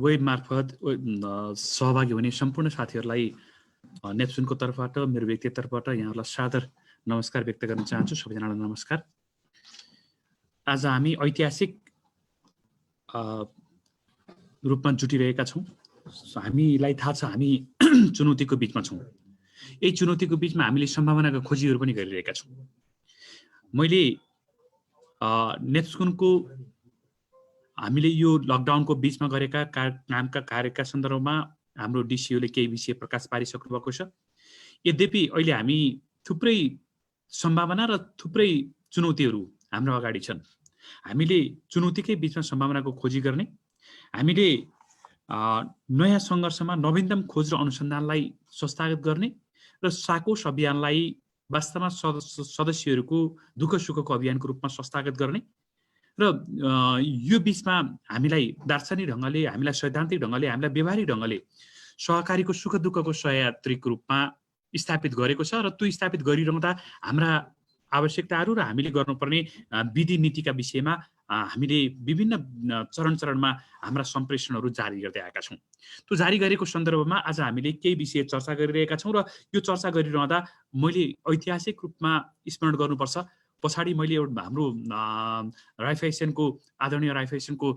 Web मार्फत सहभागी हुने सम्पूर्ण साथीहरूलाई नेप्सुनको तर्फबाट मेरो व्यक्तिगत तर्फबाट यहाँहरूलाई सादर नमस्कार व्यक्त गर्न चाहन्छु। सबैजनालाई नमस्कार। आज हामी ऐतिहासिक रूपमा जुटिरहेका छौँ। हामीलाई थाहा छ हामी चुनौतीको बिचमा छौँ। यही चुनौतीको बिचमा हामीले सम्भावनाको खोजीहरू पनि गरिरहेका छौँ। मैले नेप्सुनको हामीले यो लकडाउनको बिचमा गरेका कामका कार्यका सन्दर्भमा हाम्रो डिसिओले केही विषय प्रकाश पारिसक्नु भएको छ। यद्यपि अहिले हामी थुप्रै सम्भावना र थुप्रै चुनौतीहरू हाम्रो अगाडि छन्। हामीले चुनौतीकै बिचमा सम्भावनाको खोजी गर्ने, हामीले नयाँ सङ्घर्षमा नवीनतम खोज र अनुसन्धानलाई संस्थागत गर्ने र साकोस अभियानलाई वास्तवमा सदस्यहरूको दुःख सुखको अभियानको रूपमा संस्थागत गर्ने र यो बिचमा हामीलाई दार्शनिक ढङ्गले, हामीलाई सैद्धान्तिक ढङ्गले, हामीलाई व्यवहारिक ढङ्गले सहकारीको सुख दुःखको सहयात्रीको रूपमा स्थापित गरेको छ र त्यो स्थापित गरिरहँदा हाम्रा आवश्यकताहरू र हामीले गर्नुपर्ने विधि नीतिका विषयमा हामीले विभिन्न चरणमा हाम्रा सम्प्रेषणहरू जारी गर्दै आएका छौँ। त्यो जारी गरेको सन्दर्भमा आज हामीले केही विषय चर्चा गरिरहेका छौँ र यो चर्चा गरिरहँदा मैले ऐतिहासिक रूपमा स्मरण गर्नुपर्छ। पछाडि मैले हाम्रो राइफेसनको आदरणीय राइफेसनको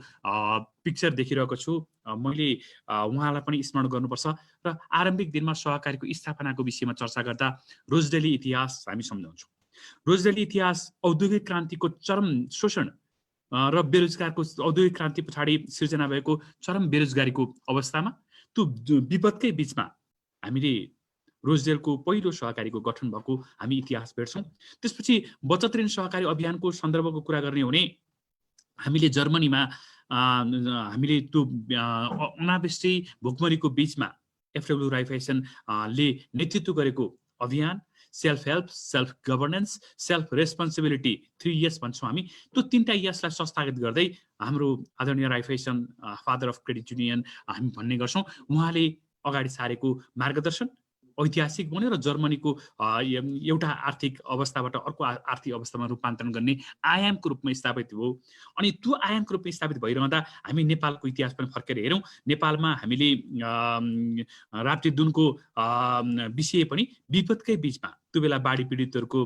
पिक्चर देखिरहेको छु। मैले उहाँलाई पनि स्मरण गर्नुपर्छ र आरम्भिक दिनमा सहकारीको स्थापनाको विषयमा चर्चा गर्दा रोजडेली इतिहास हामी सम्झाउँछौँ। रोजडेली इतिहास औद्योगिक क्रान्तिको चरम शोषण र बेरोजगारको औद्योगिक क्रान्ति पछाडि सिर्जना भएको चरम बेरोजगारीको अवस्थामा त्यो विपदकै बिचमा हामीले रोजडेलको पहिलो सहकारीको गठन भएको हामी इतिहास भेट्छौँ। त्यसपछि बचत ऋण सहकारी अभियानको सन्दर्भको कुरा गर्ने हो भने हामीले जर्मनीमा हामीले त्यो अनावृष्टि भोकमरीको बिचमा एफडब्ल्यू राइफेसनले नेतृत्व गरेको अभियान self help, self governance, self responsibility 3 यस भन्छौँ हामी। त्यो 3टा यसलाई संस्थागत गर्दै हाम्रो आदरणीय राइफेसन फादर अफ क्रेडिट युनियन हामी भन्ने गर्छौँ। उहाँले अगाडि सारेको मार्गदर्शन ऐतिहासिक बन्यो र जर्मनीको एउटा आर्थिक अवस्थाबाट अर्को आर्थिक अवस्थामा रूपान्तरण गर्ने आयामको रूपमा स्थापित भयो। अनि त्यो आयामको रूपमा स्थापित भइरहँदा हामी नेपालको इतिहास पनि फर्केर हेरौँ। नेपालमा हामीले राप्तीदुनको विषय पनि विपदकै बिचमा त्यो बेला बाढी पीडितहरूको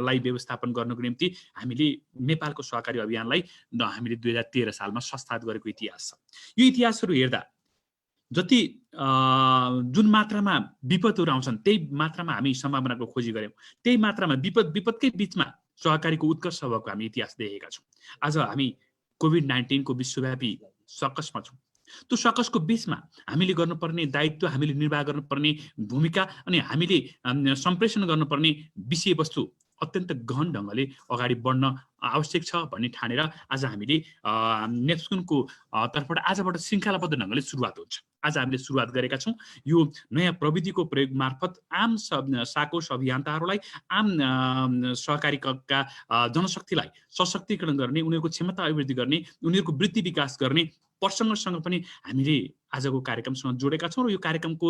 लाई व्यवस्थापन गर्नको निम्ति हामीले नेपालको सहकारी अभियानलाई हामीले 2013 सालमा संस्थागत गरेको इतिहास छ। यो इतिहासहरू हेर्दा जति जुन मात्रामा विपदहरू आउँछन् त्यही मात्रामा हामी सम्भावनाको खोजी गर्यौँ। त्यही मात्रामा विपदकै बिचमा सहकारीको उत्कर्ष भएको हामी इतिहास देखेका छौँ। आज हामी कोभिड-19 को विश्वव्यापी सकसमा छौँ। त्यो सकसको बिचमा हामीले गर्नुपर्ने दायित्व, हामीले निर्वाह गर्नुपर्ने भूमिका अनि हामीले सम्प्रेषण गर्नुपर्ने विषयवस्तु अत्यन्त गहन ढङ्गले अगाडि बढ्न आवश्यक छ भन्ने ठानेर आज हामीले नेप्सुनको तर्फबाट आजबाट श्रृङ्खलाबद्ध ढङ्गले सुरुवात हुन्छ। आज हामीले सुरुवात गरेका छौँ। यो नयाँ प्रविधिको प्रयोग मार्फत आम साकोस अभियन्ताहरूलाई, आम सहकारीका जनशक्तिलाई सशक्तिकरण गर्ने, उनीहरूको क्षमता अभिवृद्धि गर्ने, उनीहरूको वृत्ति विकास गर्ने प्रसङ्गसँग पनि हामीले आजको कार्यक्रमसँग जोडेका छौँ। र यो कार्यक्रमको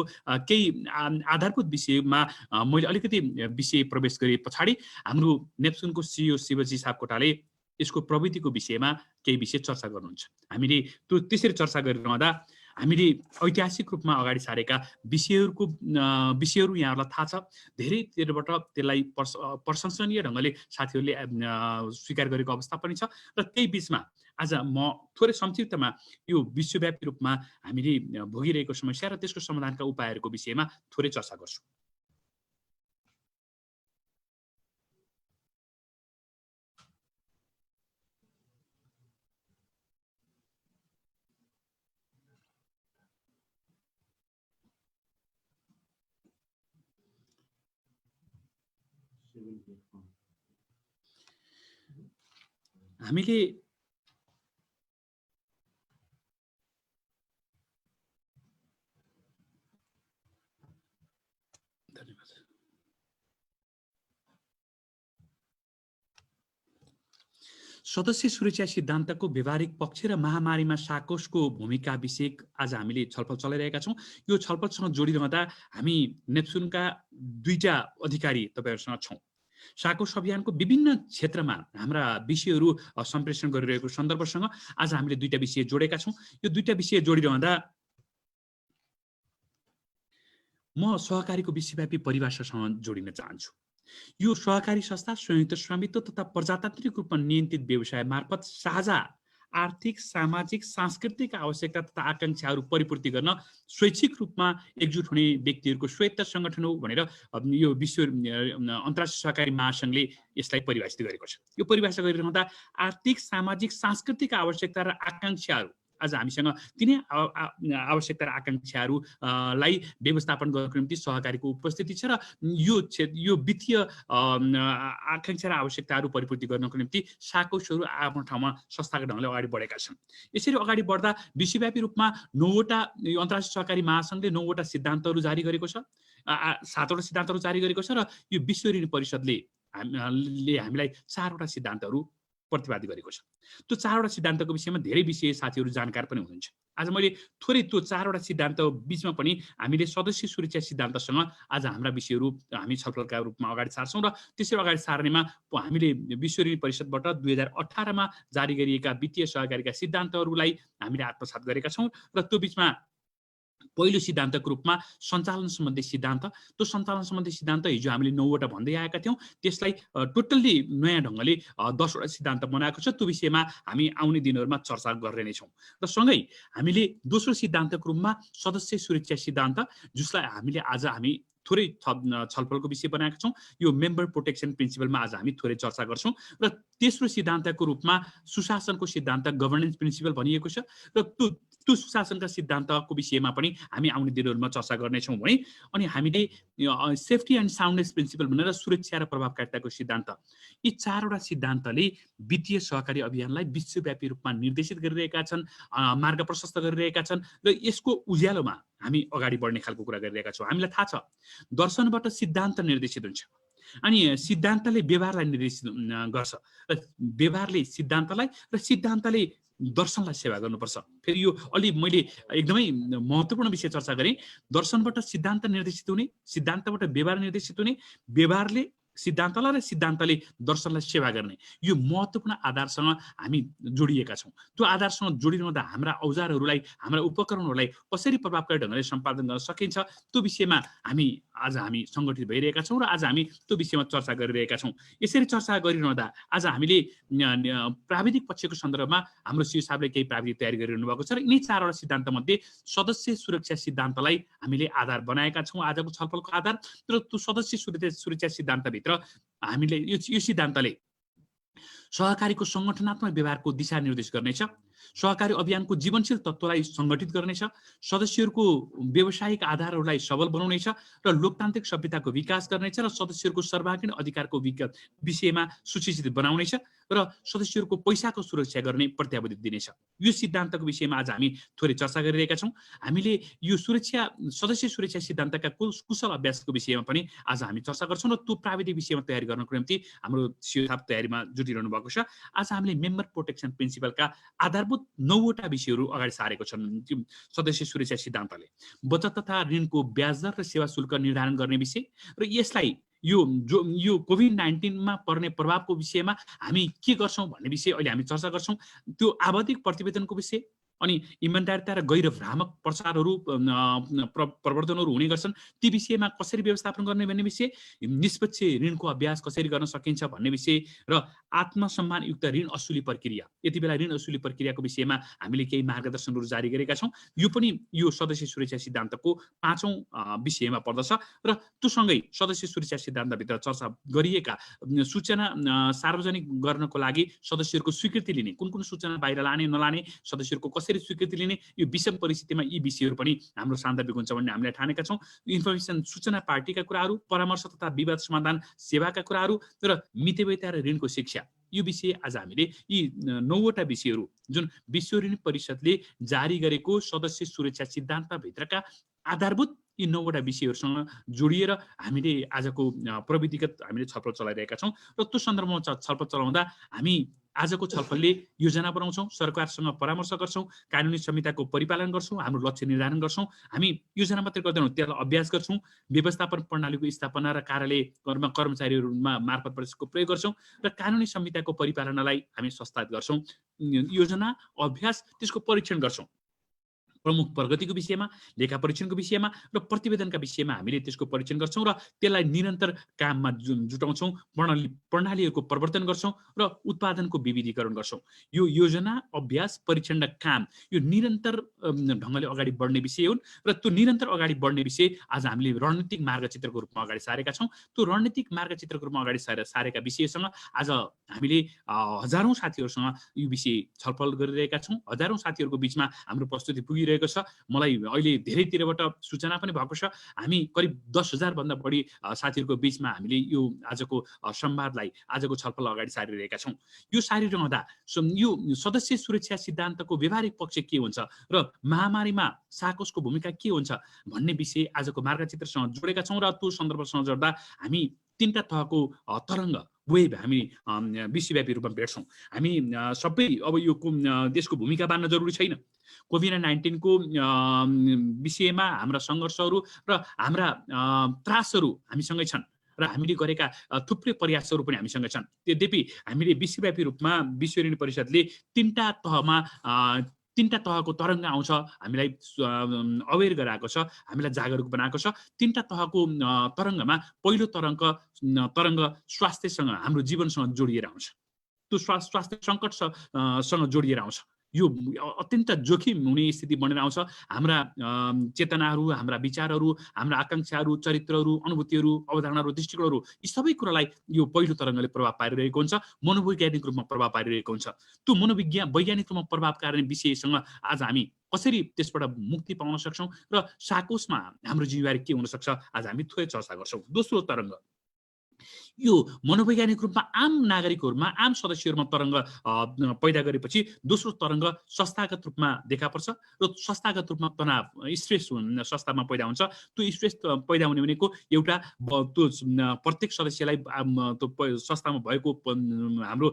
केही आधारभूत विषयमा मैले अलिकति विषय प्रवेश गरे पछाडि हाम्रो नेप्सुनको सिइओ शिवजी सापकोटाले यसको प्रविधिको विषयमा केही विषय चर्चा गर्नुहुन्छ। हामीले त्यो त्यसरी चर्चा गरिरहँदा हामीले ऐतिहासिक रूपमा अगाडि सारेका विषयहरू यहाँहरूलाई थाहा छ। धेरैतिरबाट त्यसलाई प्रशंसनीय ढङ्गले साथीहरूले स्वीकार गरेको अवस्था पनि छ। र त्यही बिचमा आज म थोरै संक्षिप्तमा यो विश्वव्यापी रूपमा हामीले भोगिरहेको समस्या र त्यसको समाधानका उपायहरूको विषयमा थोरै चर्चा गर्छु। हामीले सदस्य सुरक्षा सिद्धान्तको व्यवहारिक पक्ष र महामारीमा साकोसको भूमिका विषय आज हामीले छलफल चलाइरहेका छौँ। यो छलफलसँग जोडिरहँदा हामी नेप्सुनका 2टा अधिकारी तपाईहरुसँग छौँ। साकोस अभियानको विभिन्न क्षेत्रमा हाम्रा विषयहरू सम्प्रेषण गरिरहेको सन्दर्भसँग आज हामीले दुईटा विषय जोडेका छौँ। यो दुईटा विषय जोडिरहँदा म सहकारीको विश्वव्यापी परिभाषासँग जोडिन चाहन्छु। यो सहकारी संस्था संयुक्त स्वामित्व तथा प्रजातान्त्रिक रूपमा नियन्त्रित व्यवसाय मार्फत साझा आर्थिक, सामाजिक, सांस्कृतिक आवश्यकता तथा आकांक्षाहरू परिपूर्ति गर्न स्वैच्छिक रूपमा एकजुट हुने व्यक्तिहरूको स्वायत्त सङ्गठन हो भनेर यो विश्व अन्तर्राष्ट्रिय सहकारी महासङ्घले यसलाई परिभाषित गरेको छ। यो परिभाषा गरिरहँदा आर्थिक, सामाजिक, सांस्कृतिक आवश्यकता र आकांक्षाहरू आज हामीसँग तिनै आवश्यकता र आकांक्षाहरूलाई व्यवस्थापन गर्नको निम्ति सहकारीको उपस्थिति छ र यो वित्तीय आकांक्षा र आवश्यकताहरू परिपूर्ति गर्नको निम्ति साकोसहरू आफ्नो ठाउँमा संस्थागत ढङ्गले अगाडि बढेका छन्। यसरी अगाडि बढ्दा विश्वव्यापी रूपमा 9वटा अन्तर्राष्ट्रिय सहकारी महासङ्घले 9वटा सिद्धान्तहरू जारी गरेको छ, 7वटा सिद्धान्तहरू जारी गरेको छ र यो विश्व ऋण परिषदले हामीलाई 4वटा सिद्धान्तहरू प्रतिपादित गरेको छ। त्यो 4वटा सिद्धान्तको विषयमा धेरै विषय साथीहरू जानकार पनि हुनुहुन्छ। आज मैले थोरै त्यो 4वटा सिद्धान्त बीचमा पनि हामीले सदस्य सुरक्षा सिद्धान्तसँग आज हाम्रा विषयहरू हामी छलफलका रूपमा अगाडि सार्छौँ र त्यसरी अगाडि सार्नेमा हामीले विश्व ऋण परिषदबाट 2018 मा जारी गरिएका वित्तीय सहकारीका सिद्धान्तहरूलाई हामीले आत्मसात गरेका छौँ र त्यो बीचमा पहिलो सिद्धान्तको रूपमा सञ्चालन सम्बन्धी सिद्धान्त, त्यो सञ्चालन सम्बन्धी सिद्धान्त हिजो हामीले 9वटा भन्दै आएका थियौँ, त्यसलाई टोटल्ली नयाँ ढङ्गले 10वटा सिद्धान्त बनाएको छ। त्यो विषयमा हामी आउने दिनहरूमा चर्चा गर्ने नै छौँ। र सँगै हामीले दोस्रो सिद्धान्तको रूपमा सदस्य सुरक्षा सिद्धान्त, जसलाई हामीले आज हामी थोरै छलफलको विषय बनाएका छौँ। यो मेम्बर प्रोटेक्सन प्रिन्सिपलमा आज हामी थोरै चर्चा गर्छौँ र तेस्रो सिद्धान्तको रूपमा सुशासनको सिद्धान्त, गभर्नेन्स प्रिन्सिपल भनिएको छ र त्यो सुशासनका सिद्धान्तको विषयमा पनि हामी आउने दिनहरूमा चर्चा गर्नेछौँ भने अनि हामीले सेफ्टी एन्ड साउन्डनेस प्रिन्सिपल भनेर सुरक्षा र प्रभावकारिताको सिद्धान्त, यी 4वटा सिद्धान्तले वित्तीय सहकारी अभियानलाई विश्वव्यापी रूपमा निर्देशित गरिरहेका छन्, मार्ग प्रशस्त गरिरहेका छन् र यसको उज्यालोमा हामी अगाडि बढ्ने खालको कुरा गरिरहेका छौँ। हामीलाई थाहा छ दर्शनबाट सिद्धान्त निर्देशित हुन्छ अनि सिद्धान्तले व्यवहारलाई निर्देशित गर्छ र व्यवहारले सिद्धान्तलाई र सिद्धान्तले दर्शनलाई सेवा गर्नुपर्छ। फेरि यो अलि मैले एकदमै महत्त्वपूर्ण विषय चर्चा गरेँ। दर्शनबाट सिद्धान्त निर्देशित हुने, सिद्धान्तबाट व्यवहार निर्देशित हुने, व्यवहारले सिद्धान्तलाई र सिद्धान्तले दर्शनलाई सेवा गर्ने, यो महत्त्वपूर्ण आधारसँग हामी जोडिएका छौँ। त्यो आधारसँग जोडिरहँदा हाम्रा औजारहरूलाई, हाम्रा उपकरणहरूलाई कसरी प्रभावकारी ढङ्गले सम्पादन गर्न सकिन्छ त्यो विषयमा आज हामी सङ्गठित भइरहेका छौँ र आज हामी त्यो विषयमा चर्चा गरिरहेका छौँ। यसरी चर्चा गरिरहँदा आज हामीले प्राविधिक पक्षको सन्दर्भमा हाम्रो सिओ साहबले केही प्राविधिक तयारी गरिरहनु भएको छ र यिनै 4वटा सिद्धान्तमध्ये सदस्य सुरक्षा सिद्धान्तलाई हामीले आधार बनाएका छौँ आजको छलफलको आधार। र त्यो सदस्य सुरक्षा सिद्धान्तभित्र हामीले यो सिद्धान्तले सहकारीको सङ्गठनात्मक व्यवहारको दिशा निर्देश गर्नेछ, सहकारी अभियानको जीवनशील तत्त्वलाई सङ्गठित गर्नेछ, सदस्यहरूको व्यावसायिक आधारहरूलाई सबल बनाउनेछ र लोकतान्त्रिक सभ्यताको विकास गर्नेछ र सदस्यहरूको सर्वाङ्गीण अधिकारको विषयमा सुसूचित बनाउनेछ र सदस्यहरूको पैसाको सुरक्षा गर्ने प्रत्याभूति दिनेछ। यो सिद्धान्तको विषयमा आज हामी थोरै चर्चा गरिरहेका छौँ। हामीले यो सदस्य सुरक्षा सिद्धान्तका कुशल अभ्यासको विषयमा पनि आज हामी चर्चा गर्छौँ र त्यो प्राविधिक विषयमा तयारी गर्नको निम्ति हाम्रो सिओ साहब तयारीमा जुटिरहनु भएको छ। आज हामीले मेम्बर प्रोटेक्सन प्रिन्सिपलका आधारभूत 9वटा विषयहरू अगाडि सारेको छन्। सदस्य सुरक्षा सिद्धान्तले बचत तथा ऋणको ब्याज दर र सेवा शुल्क निर्धारण गर्ने विषय र यसलाई यो कोभिड-19 मा पर्ने प्रभावको विषयमा हामी के गर्छौँ भन्ने विषय अहिले हामी चर्चा गर्छौँ। त्यो आवधिक प्रतिवेदनको विषय अनि इमान्दारिता र गैर भ्रामक प्रचारहरू प्रवर्धनहरू हुने गर्छन्, ती विषयमा कसरी व्यवस्थापन गर्ने भन्ने विषय, निष्पक्ष ऋणको अभ्यास कसरी गर्न सकिन्छ भन्ने विषय र आत्मसम्मानयुक्त ऋण असुली प्रक्रिया, यति बेला ऋण असुली प्रक्रियाको विषयमा हामीले केही मार्गदर्शनहरू जारी गरेका छौँ। यो पनि यो सदस्य सुरक्षा सिद्धान्तको 5औं विषयमा पर्दछ र त्योसँगै सदस्य सुरक्षा सिद्धान्तभित्र चर्चा गरिएका सूचना सार्वजनिक गर्नको लागि सदस्यहरूको स्वीकृति लिने, कुन कुन सूचना बाहिर लाने नलाने, सदस्यहरूको कसरी स्वीकृति लिने, यो विषम परिस्थितिमा यी विषयहरू पनि हाम्रो सान्दर्भिक हुन्छ भन्ने हामीले ठानेका छौँ। इन्फर्मेसन सूचना पार्टीका कुराहरू, परामर्श तथा विवाद समाधान सेवाका कुराहरू र मितव्ययिता र ऋणको शिक्षा, यो विषय आज हामीले यी 9वटा विषयहरू जुन विश्व ऋण परिषदले जारी गरेको सदस्य सुरक्षा सिद्धान्तभित्रका आधारभूत यी 9वटा विषयहरूसँग जोडिएर हामीले आजको प्रविधिगत हामीले छलफल चलाइरहेका छौँ र त्यो सन्दर्भमा छलफल चलाउँदा हामी आजको छलफलले योजना बनाउँछौँ, सरकारसँग परामर्श गर्छौँ, कानुनी संहिताको परिपालन गर्छौँ, हाम्रो लक्ष्य निर्धारण गर्छौँ। हामी योजना मात्रै गर्दैनौँ, त्यसलाई अभ्यास गर्छौँ, व्यवस्थापन प्रणालीको स्थापना र कार्यालय कर्मचारीहरूमा मार्फत त्यसको प्रयोग गर्छौँ र कानुनी संहिताको परिपालनलाई हामी संस्थागत गर्छौँ। योजना, अभ्यास, त्यसको परीक्षण गर्छौँ। प्रमुख प्रगतिको विषयमा, लेखा परीक्षणको विषयमा र प्रतिवेदनका विषयमा हामीले त्यसको परीक्षण गर्छौँ र त्यसलाई निरन्तर काममा जुटाउँछौँ, प्रणालीहरूको परिवर्तन गर्छौँ र उत्पादनको विविधीकरण गर्छौँ। यो योजना, अभ्यास, परीक्षण र काम यो निरन्तर ढङ्गले अगाडि बढ्ने विषय हुन् र त्यो निरन्तर अगाडि बढ्ने विषय आज हामीले रणनीतिक मार्गचित्रको रूपमा अगाडि सारेका छौँ। त्यो रणनीतिक मार्गचित्रको रूपमा अगाडि सारेका विषयसँग आज हामीले हजारौँ साथीहरूसँग यो विषय छलफल गरिरहेका छौँ। हजारौँ साथीहरूको बिचमा हाम्रो प्रस्तुति पुगिरहेको छ। मलाई अहिले धेरैतिरबाट सूचना पनि भएको छ। हामी करिब 10,000 भन्दा बढी साथीहरूको बिचमा हामीले यो आजको संवादलाई, आजको छलफल अगाडि सारिरहेका छौँ। यो सारिरहँदा यो सदस्य सुरक्षा सिद्धान्तको व्यावहारिक पक्ष के हुन्छ र महामारीमा साकोसको भूमिका के हुन्छ भन्ने विषय आजको मार्गचित्रसँग जोडेका छौँ र त्यो सन्दर्भसँग जोड्दा हामी 3टा तहको तरङ्ग वेभ हामी विश्वव्यापी रूपमा भेट्छौँ। हामी सबै अब यो देशको भूमिका बाँड्न जरुरी छैन। कोभिड-19 को विषयमा हाम्रा सङ्घर्षहरू र हाम्रा त्रासहरू हामीसँगै छन् र हामीले गरेका थुप्रै प्रयासहरू पनि हामीसँग छन्। यद्यपि हामीले विश्वव्यापी रूपमा विश्व ऋण परिषदले 3टा तहको तरङ्ग आउँछ, हामीलाई अवेर गराएको छ, हामीलाई जागरुक बनाएको छ। 3टा तहको तरङ्गमा पहिलो तरङ्ग स्वास्थ्यसँग, हाम्रो जीवनसँग जोडिएर आउँछ। त्यो स्वास्थ्य सङ्कटसँग जोडिएर आउँछ। यो अत्यन्त जोखिम हुने स्थिति बनेर आउँछ। हाम्रा चेतनाहरू, हाम्रा विचारहरू, हाम्रा आकाङ्क्षाहरू, चरित्रहरू, अनुभूतिहरू, अवधारणाहरू, दृष्टिकोणहरू यी सबै कुरालाई यो पहिलो तरङ्गले प्रभाव पारिरहेको हुन्छ, मनोवैज्ञानिक रूपमा प्रभाव पारिरहेको हुन्छ। त्यो वैज्ञानिक रूपमा प्रभाव पार्ने विषयसँग आज हामी कसरी त्यसबाट मुक्ति पाउन सक्छौँ र साकोसमा हाम्रो जिम्मेवारी के हुन सक्छ, आज हामी थोरै चर्चा गर्छौँ। दोस्रो तरङ्ग यो मनोवैज्ञानिक रूपमा आम नागरिकहरूमा, आम सदस्यहरूमा तरङ्ग पैदा गरेपछि दोस्रो तरङ्ग संस्थागत रूपमा देखा पर्छ र संस्थागत रूपमा तनाव, स्ट्रेस संस्थामा पैदा हुन्छ। त्यो स्ट्रेस पैदा हुने भनेको एउटा त्यो प्रत्येक सदस्यलाई त्यो संस्थामा भएको हाम्रो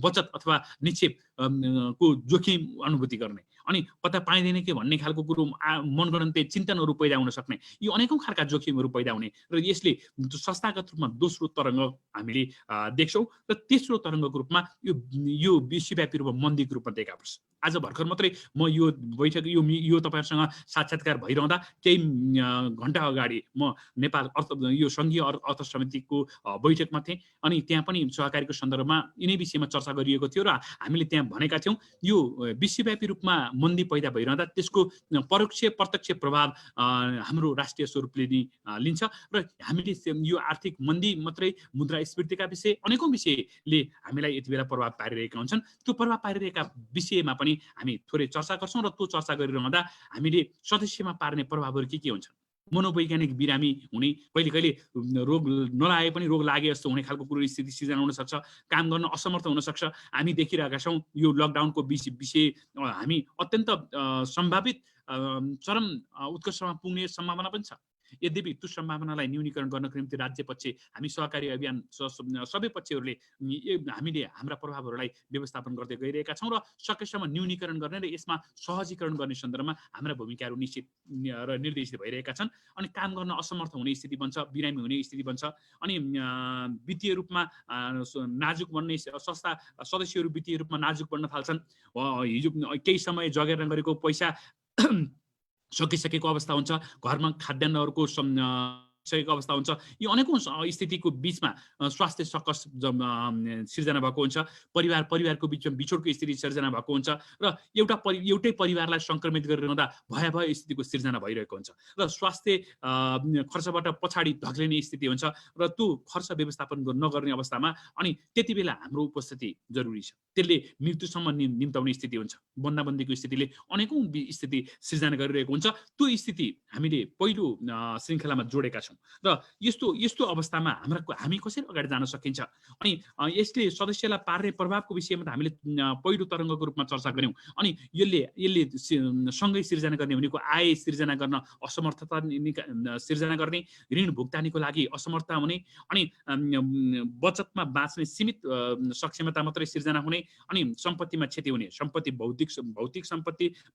बचत अथवा निक्षेप को जोखिम अनुभूति गर्ने, अनि कता पाइँदैन के भन्ने खालको कुरो मनगणन्ते चिन्तनहरू पैदा हुन सक्ने, यो अनेकौँ खालका जोखिमहरू पैदा हुने र यसले संस्थागत रूपमा दोस्रो तरङ्ग हामीले देख्छौँ। र तेस्रो तरङ्गको रूपमा यो विश्वव्यापी रूपमा मन्दीको रूपमा देखा पर्छ। आज भर्खर मात्रै म यो बैठक यो तपाईँहरूसँग साक्षात्कार भइरहँदा केही घण्टा अगाडि म नेपाल यो सङ्घीय अर्थ समितिको बैठकमा थिएँ, अनि त्यहाँ पनि सहकारीको सन्दर्भमा यिनै विषयमा चर्चा गरिएको थियो र हामीले त्यहाँ भनेका थियौँ यो विश्वव्यापी रूपमा मन्दी पैदा भइरहँदा त्यसको परोक्ष प्रत्यक्ष प्रभाव हाम्रो राष्ट्रिय स्वरूपले नि लिन्छ र हामीले यो आर्थिक मन्दी मात्रै, मुद्रास्फीतिका विषय, अनेकौँ विषयले हामीलाई यति बेला प्रभाव पारिरहेका हुन्छन्। त्यो प्रभाव पारिरहेका विषयमा पनि हामी थोरै चर्चा गर्छौँ र त्यो चर्चा गरिरहँदा हामीले सदस्यमा पार्ने प्रभावहरू के हुन्छन्। मनोवैज्ञानिक बिरामी हुने, कहिले कहिले रोग नलागे पनि रोग लागे जस्तो हुने खालको कुरो स्थिति सिर्जना हुन सक्छ, काम गर्न असमर्थ हुन सक्छ। हामी देखिरहेका छौँ यो लकडाउनको विषय हामी अत्यन्त सम्भावित चरम उत्कर्षमा पुग्ने सम्भावना पनि छ। यद्यपि त्यो सम्भावनालाई न्यूनीकरण गर्नको निम्ति राज्य पक्ष, हामी सहकारी अभियान सबै पक्षहरूले हामीले हाम्रा प्रभावहरूलाई व्यवस्थापन गर्दै गइरहेका छौँ र सकेसम्म न्यूनीकरण गर्ने र यसमा सहजीकरण गर्ने सन्दर्भमा हाम्रा भूमिकाहरू निश्चित र निर्देशित भइरहेका छन्। अनि काम गर्न असमर्थ हुने स्थिति बन्छ, बिरामी हुने स्थिति बन्छ, अनि वित्तीय रूपमा नाजुक बन्ने सदस्यहरू वित्तीय रूपमा नाजुक बन्न थाल्छन्। हिजो केही समय जगेर्ना गरेको पैसा सकिसकेको अवस्था हुन्छ, घरमा खाद्यान्नहरूको सकेको अवस्था हुन्छ। यो अनेकौँ स्थितिको बिचमा स्वास्थ्य सकस सिर्जना भएको हुन्छ, परिवारको बिचमा बिछोडको स्थिति सिर्जना भएको हुन्छ र एउटै परिवारलाई सङ्क्रमित गरिरहँदा भयावह स्थितिको सिर्जना भइरहेको हुन्छ र स्वास्थ्य खर्चबाट पछाडि धक्लिने स्थिति हुन्छ र त्यो खर्च व्यवस्थापन नगर्ने अवस्थामा अनि त्यति बेला हाम्रो उपस्थिति जरुरी छ। त्यसले मृत्युसम्म निम्ताउने स्थिति हुन्छ। बन्दाबन्दीको स्थितिले अनेकौँ स्थिति सिर्जना गरिरहेको हुन्छ। त्यो स्थिति हामीले पहिलो श्रृङ्खलामा जोडेका छौँ। छौँ र यस्तो यस्तो अवस्थामा हामी कसरी अगाडि जान सकिन्छ अनि यसले सदस्यलाई पार्ने प्रभावको विषयमा त हामीले पहिलो तरङ्गको रूपमा चर्चा गऱ्यौँ अनि यसले सँगै सिर्जना गर्ने भनेको आय सिर्जना गर्न असमर्थता सिर्जना गर्ने ऋण भुक्तानीको लागि असमर्थता हुने अनि बचतमा बाँच्ने सीमित सक्षमता मात्रै सिर्जना हुने अनि सम्पत्तिमा क्षति हुने सम्पत्ति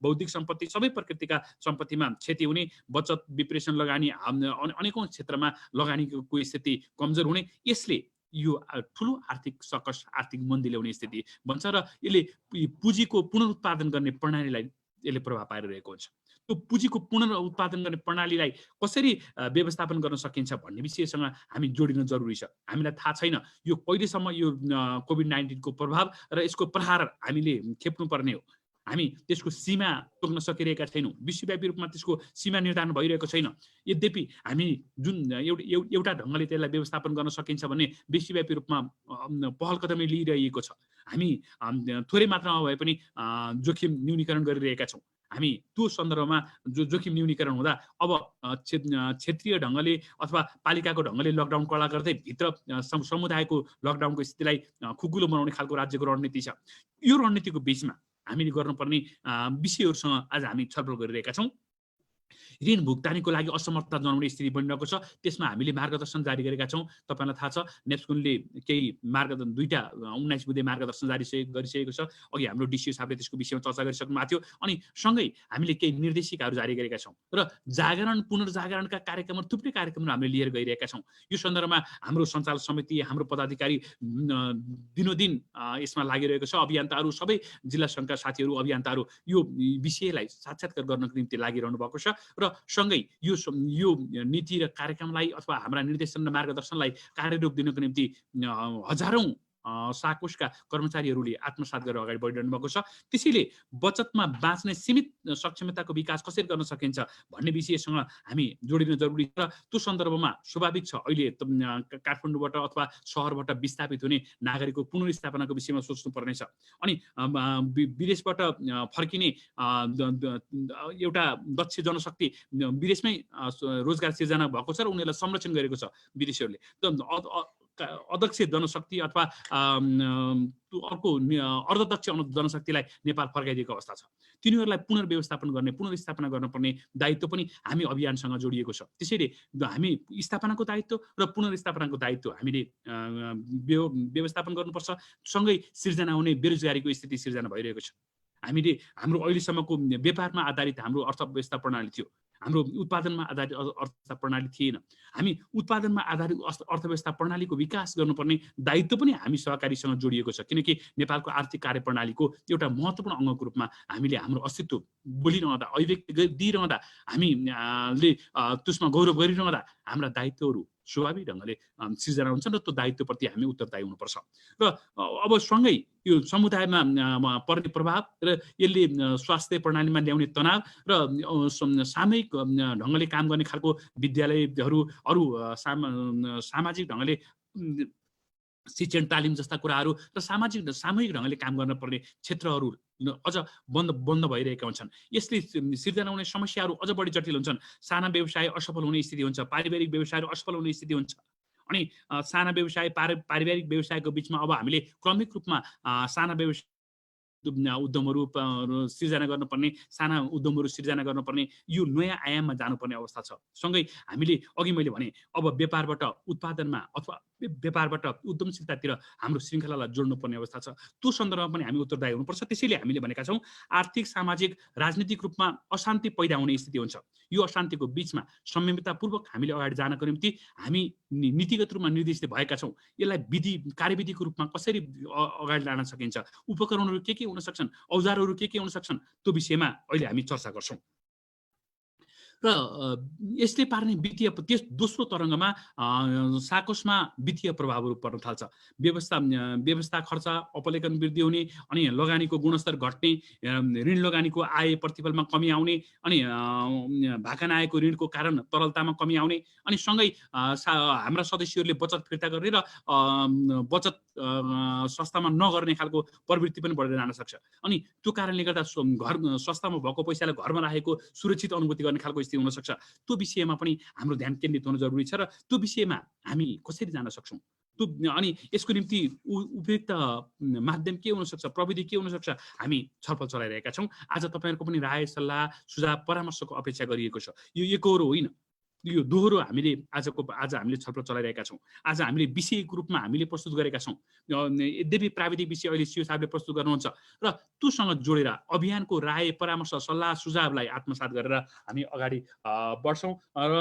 भौतिक सम्पत्ति सबै प्रकृतिका सम्पत्तिमा क्षति हुने बचत विप्रेषण लगानी अनेकौं क्षेत्रमा लगानीको स्थिति कमजोर हुने यसले यो ठुलो आर्थिक सकस आर्थिक मन्दी ल्याउने स्थिति बन्छ र यसले पुँजीको पुनरुत्पादन गर्ने प्रणालीलाई यसले प्रभाव पारिरहेको हुन्छ त्यो पुँजीको पुनरुत्पादन गर्ने प्रणालीलाई कसरी व्यवस्थापन गर्न सकिन्छ भन्ने विषयसँग हामी जोडिन जरुरी छ हामीलाई थाहा छैन यो कहिलेसम्म यो कोभिड-19 को प्रभाव र यसको प्रहार हामीले खेप्नुपर्ने हो हामी त्यसको सीमा तोक्न सकिरहेका छैनौँ विश्वव्यापी रूपमा त्यसको सीमा निर्धारण भइरहेको छैन यद्यपि हामी जुन एउटा ढङ्गले त्यसलाई व्यवस्थापन गर्न सकिन्छ भने विश्वव्यापी रूपमा पहल कदमी लिइरहेको छ हामी थोरै मात्रामा भए पनि जोखिम न्यूनीकरण गरिरहेका छौँ हामी त्यो सन्दर्भमा जोखिम न्यूनीकरण हुँदा अब क्षेत्रीय ढङ्गले अथवा पालिकाको ढङ्गले लकडाउन कडा गर्दै भित्र समुदायको लकडाउनको स्थितिलाई खुकुलो बनाउने खालको राज्यको रणनीति छ यो रणनीतिको बीचमा हामीले गर्नुपर्ने विषयहरूसँग आज हामी छलफल गरिरहेका छौँ ऋण भुक्तानीको लागि असमर्थता जनाउने स्थिति बनिरहेको छ त्यसमा हामीले मार्गदर्शन जारी गरेका छौँ तपाईलाई थाहा छ नेप्सकुनले केही मार्गदर्शन 19 बुँदे मार्गदर्शन जारी गरिसकेको छ अघि हाम्रो डिसिओ साहबले त्यसको विषयमा चर्चा गरिसक्नु भएको थियो अनि सँगै हामीले केही निर्देशिकाहरू जारी गरेका छौँ र जागरण पुनर्जागरणका कार्यक्रमहरू थुप्रै कार्यक्रमहरू हामीले लिएर गइरहेका छौँ यो सन्दर्भमा हाम्रो सञ्चालक समिति हाम्रो पदाधिकारी दिनोदिन यसमा लागिरहेको छ अभियन्ताहरू सबै जिल्ला सङ्घका साथीहरू अभियन्ताहरू यो विषयलाई साक्षात्कार गर्नको निम्ति लागिरहनु भएको छ र सँगै यो नीति र कार्यक्रमलाई अथवा हाम्रा निर्देशन र मार्गदर्शनलाई कार्यरूप दिनको निम्ति हजारौं साकोषका कर्मचारीहरूले आत्मसात गरेर अगाडि बढिरहनु भएको छ त्यसैले बचतमा बाँच्ने सीमित सक्षमताको विकास कसरी गर्न सकिन्छ भन्ने विषयसँग हामी जोडिन जरुरी छ र त्यो सन्दर्भमा स्वाभाविक छ अहिले काठमाडौँबाट अथवा शहरबाट विस्थापित हुने नागरिकको पुनर्स्थापनाको विषयमा सोच्नु पर्नेछ अनि विदेशबाट फर्किने एउटा दक्ष जनशक्ति विदेशमै रोजगार सिर्जना भएको छ र उनीहरूलाई संरक्षण गरेको छ विदेशीहरूले अध्यक्ष जनशक्ति अथवा अर्को अर्धदक्ष जनशक्तिलाई नेपाल फर्काइदिएको अवस्था छ तिनीहरूलाई पुनर्व्यवस्थापन गर्ने पुनर्स्थापना गर्नुपर्ने दायित्व पनि हामी अभियानसँग जोडिएको छ त्यसैले हामी स्थापनाको दायित्व र पुनर्स्थापनाको दायित्व हामीले व्यवस्थापन गर्नुपर्छ सँगै सिर्जना हुने बेरोजगारीको स्थिति सिर्जना भइरहेको छ हामीले हाम्रो अहिलेसम्मको व्यापारमा आधारित हाम्रो अर्थव्यवस्था प्रणाली थियो हाम्रो उत्पादनमा आधारित अर्थव्यवस्था प्रणाली थिएन हामी उत्पादनमा आधारित अर्थव्यवस्था प्रणालीको विकास गर्नुपर्ने दायित्व पनि हामी सहकारीसँग जोडिएको छ किनकि नेपालको आर्थिक कार्यप्रणालीको एउटा महत्त्वपूर्ण अङ्गको रूपमा हामीले हाम्रो अस्तित्व बोलिरहँदा अभिव्यक्ति दिइरहँदा हामीले त्यसमा गौरव गरिरहँदा हाम्रा दायित्वहरू स्वाभाविक ढङ्गले सिर्जना हुन्छन् र त्यो दायित्वप्रति हामी उत्तरदायी हुनुपर्छ र अब सँगै यो समुदायमा पर्ने प्रभाव र यसले स्वास्थ्य प्रणालीमा ल्याउने तनाव र सामूहिक ढङ्गले काम गर्ने खालको विद्यालयहरू अरू सामाजिक ढङ्गले शिक्षण तालिम जस्ता कुराहरू र सामूहिक ढङ्गले काम गर्न पर्ने क्षेत्रहरू अझ बन्द भइरहेका हुन्छन् यसले सिर्जना हुने समस्याहरू अझ बढी जटिल हुन्छन् साना व्यवसाय असफल हुने स्थिति हुन्छ पारिवारिक व्यवसायहरू असफल हुने स्थिति हुन्छ अनि साना व्यवसाय पारिवारिक व्यवसायको बीचमा अब हामीले क्रमिक रूपमा साना व्यवसाय उद्यमहरू सिर्जना गर्नुपर्ने साना उद्यमहरू सिर्जना गर्नुपर्ने यो नयाँ आयाममा जानुपर्ने अवस्था छ सँगै हामीले अघि मैले भने अब व्यापारबाट उत्पादनमा अथवा व्यापारबाट उद्यमशीलतातिर हाम्रो श्रृङ्खलालाई जोड्नुपर्ने अवस्था छ त्यो सन्दर्भमा पनि हामी उत्तरदायी हुनुपर्छ त्यसैले हामीले भनेका छौँ आर्थिक सामाजिक राजनीतिक रूपमा अशान्ति पैदा हुने स्थिति हुन्छ यो अशान्तिको बीचमा संयमिततापूर्वक हामीले अगाडि जानको निम्ति हामी नीतिगत रूपमा निर्देशित भएका छौँ यसलाई कार्यविधिको रूपमा कसरी अगाडि लान सकिन्छ उपकरणहरू के हुन सक्छन् औजारहरू के हुन सक्छन् त्यो विषयमा अहिले हामी चर्चा गर्छौँ र यसले पार्ने वित्तीय दोस्रो तरङ्गमा साकोषमा वित्तीय प्रभावहरू पर्न थाल्छ व्यवस्था खर्च अपलेखन वृद्धि हुने अनि लगानीको गुणस्तर घट्ने ऋण लगानीको आय प्रतिफलमा कमी आउने अनि भाका नआएको ऋणको कारण तरलतामा कमी आउने अनि सँगै हाम्रा सदस्यहरूले बचत फिर्ता गर्ने र बचत सस्तामा नगर्ने खालको प्रवृत्ति पनि बढेर जान सक्छ अनि त्यो कारणले गर्दा घर सस्तामा भएको पैसालाई घरमा राखेको सुरक्षित अनुभूति गर्ने खालको परिस्थिति हुनसक्छ, त्यो विषयमा पनि हाम्रो ध्यान केन्द्रित हुनु जरुरी छ र त्यो विषयमा हामी कसरी जान सक्छौँ, त्यो अनि यसको निम्ति उपयुक्त माध्यम के हुनसक्छ, प्रविधि के हुनसक्छ, हामी छलफल चलाइरहेका छौँ। आज तपाईँहरूको पनि राय, सल्लाह, सुझाव, परामर्शको अपेक्षा गरिएको छ। यो एकहोरो होइन, यो दोहोरो हामीले आज हामीले छलफल चलाइरहेका छौँ। आज हामीले विषयको रूपमा हामीले प्रस्तुत गरेका छौँ। यद्यपि प्राविधिक विषय अहिले सिओ साहबले प्रस्तुत गर्नुहुन्छ र त्योसँग जोडेर अभियानको राय, परामर्श, सल्लाह, सुझावलाई आत्मसात गरेर हामी अगाडि बढ्छौँ र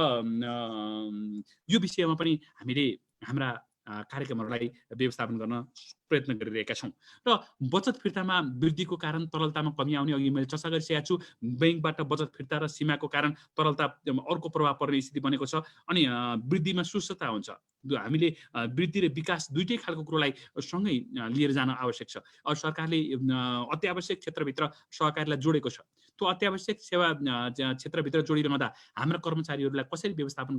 यो विषयमा पनि हामीले हाम्रा कार्यक्रमहरूलाई व्यवस्थापन गर्न प्रयत्न गरिरहेका छौँ। र बचत फिर्तामा वृद्धिको कारण तरलतामा कमी आउने अघि मैले चर्चा गरिसकेको छु। ब्याङ्कबाट बचत फिर्ता र सीमाको कारण तरलता अर्को प्रभाव पर्ने स्थिति बनेको छ अनि वृद्धिमा सुस्तता हुन्छ। हामीले वृद्धि र विकास दुईटै खालको कुरोलाई सँगै लिएर जान आवश्यक छ। सरकारले अत्यावश्यक क्षेत्रभित्र सहकारीलाई जोडेको छ। त्यो अत्यावश्यक सेवा क्षेत्रभित्र जोडिरहँदा हाम्रा कर्मचारीहरूलाई कसरी व्यवस्थापन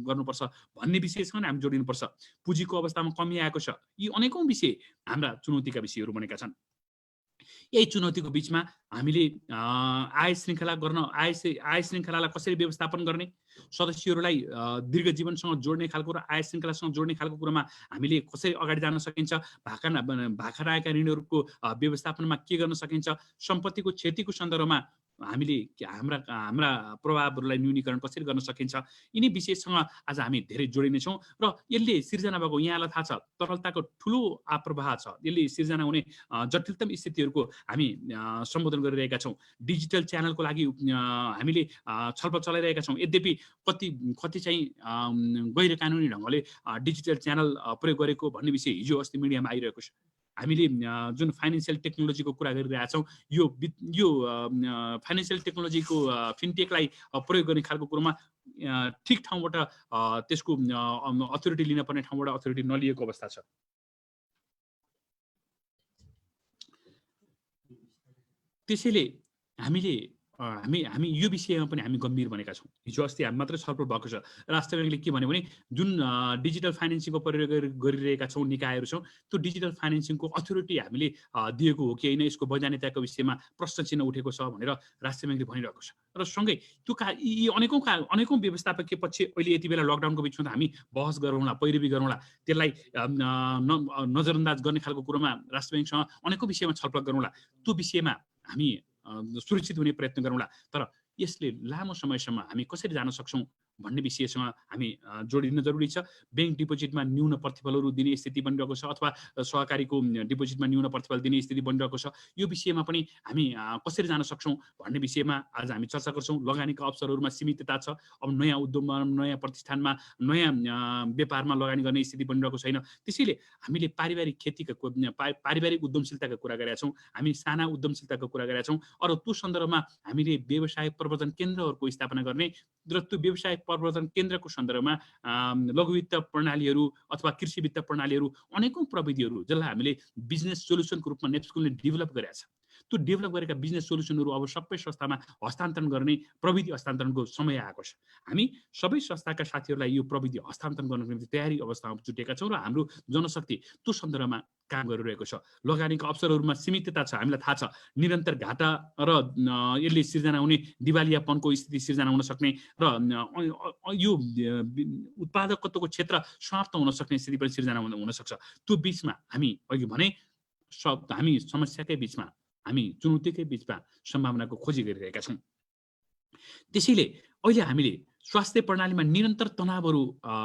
गर्नुपर्छ भन्ने विषयसँग हामी जोडिनुपर्छ। पुँजीको अवस्थामा कमी आएको छ। यी अनेकौं विषय हाम्रा चुनौतीका विषयहरू बनेका छन्। यही चुनौतीको बीचमा हामीले आय श्रृङ्खलालाई कसरी व्यवस्थापन गर्ने, सदस्यहरूलाई दीर्घ जीवनसँग जोड्ने खालको र आय श्रृङ्खलासँग जोड्ने खालको कुरोमा हामीले कसरी अगाडि जान सकिन्छ, भाखा आएका ऋणहरूको व्यवस्थापनमा के गर्न सकिन्छ, सम्पत्तिको क्षतिको सन्दर्भमा हामीले हाम्रा प्रभावहरूलाई न्यूनीकरण कसरी गर्न सकिन्छ, यिनी विषयसँग आज हामी धेरै जोडिनेछौँ र यसले सिर्जना भएको यहाँलाई थाहा छ तरलताको ठुलो आप्रवाह छ। यसले सिर्जना हुने जटिलतम स्थितिहरूको हामी सम्बोधन गरिरहेका छौँ। डिजिटल च्यानलको लागि हामीले छलफल चलाइरहेका छौँ। यद्यपि कति चाहिँ गैर कानुनी ढङ्गले डिजिटल च्यानल प्रयोग गरेको भन्ने विषय हिजो अस्ति मिडियामा आइरहेको छ। हामीले जुन फाइनेन्सियल टेक्नोलोजीको कुरा गरिरहेका छौँ, यो फाइनेन्सियल टेक्नोलोजीको फिनटेकलाई प्रयोग गर्ने खालको कुरोमा ठिक ठाउँबाट त्यसको अथोरिटी लिन पर्ने ठाउँबाट अथोरिटी नलिएको अवस्था छ। त्यसैले हामी यो विषयमा पनि हामी गम्भीर बनेका छौँ। हिजो अस्ति हामी मात्र छलफल भएको छ। राष्ट्र ब्याङ्कले के भन्यो भने जुन डिजिटल फाइनेन्सिङको प्रयोग गरिरहेका छौँ निकायहरू छौँ, त्यो डिजिटल फाइनेन्सिङको अथोरिटी हामीले दिएको हो कि होइन, यसको वैधानिकताको विषयमा प्रश्न चिन्ह उठेको छ भनेर राष्ट्र ब्याङ्कले भनिरहेको छ। र सँगै त्यो यी अनेकौं व्यवस्थापकीय पक्ष अहिले यति बेला लकडाउनको बिचमा त हामी बहस गरौँला, पैरवी गरौँला, त्यसलाई नजरअन्दाज गर्ने खालको कुरोमा राष्ट्र ब्याङ्कसँग अनेकौं विषयमा छलफल गरौँला, त्यो विषयमा हामी सुरक्षित हुने प्रयत्न गरौँला। तर यसले लामो समयसम्म हामी कसरी जान सक्छौँ भन्ने विषयसँग हामी जोडिन जरुरी छ। ब्याङ्क डिपोजिटमा न्यून प्रतिफलहरू दिने स्थिति बनिरहेको छ अथवा सहकारीको डिपोजिटमा न्यून प्रतिफल दिने स्थिति बनिरहेको छ। यो विषयमा पनि हामी कसरी जान सक्छौँ भन्ने विषयमा आज हामी चर्चा गर्छौँ। लगानीका अवसरहरूमा सीमितता छ। अब नयाँ उद्योगमा, नयाँ प्रतिष्ठानमा, नयाँ व्यापारमा लगानी गर्ने स्थिति बनिरहेको छैन। त्यसैले हामीले पारिवारिक खेतीका पारिवारिक उद्यमशीलताका कुरा गरेका छौँ, हामी साना उद्यमशीलताको कुरा गरेका छौँ। अरू त्यो सन्दर्भमा हामीले व्यवसाय प्रवर्धन केन्द्रहरूको स्थापना गर्ने र त्यो व्यवसाय प्रवर्धन केन्द्रको सन्दर्भमा लघु वित्त प्रणालीहरू अथवा कृषि वित्त प्रणालीहरू अनेकौं प्रविधिहरू जसलाई हामीले बिजनेस सोल्युसनको रूपमा नेप्स्कुलले डेभलप गरेका छ। त्यो डेभलप गरेका बिजनेस सोल्युसनहरू अब सबै संस्थामा हस्तान्तरण गर्ने प्रविधि हस्तान्तरणको समय आएको छ। हामी सबै संस्थाका साथीहरूलाई यो प्रविधि हस्तान्तरण गर्नको निम्ति तयारी अवस्थामा जुटेका छौँ र हाम्रो जनशक्ति त्यो सन्दर्भमा काम गरिरहेको छ। लगानीका अवसरहरूमा सीमितता छ, हामीलाई थाहा छ। निरन्तर घाटा र यसले सिर्जना हुने दिवालियापनको स्थिति सिर्जना हुन सक्ने र यो उत्पादकत्वको क्षेत्र समाप्त हुन सक्ने स्थिति पनि सिर्जना हुन सक्छ। त्यो बीचमा हामी अघि भने हामी समस्याकै बीचमा, हामी चुनौतीकै बीचमा सम्भावनाको खोजी गरिरहेका छौँ। त्यसैले अहिले हामीले स्वास्थ्य प्रणालीमा निरन्तर तनावहरू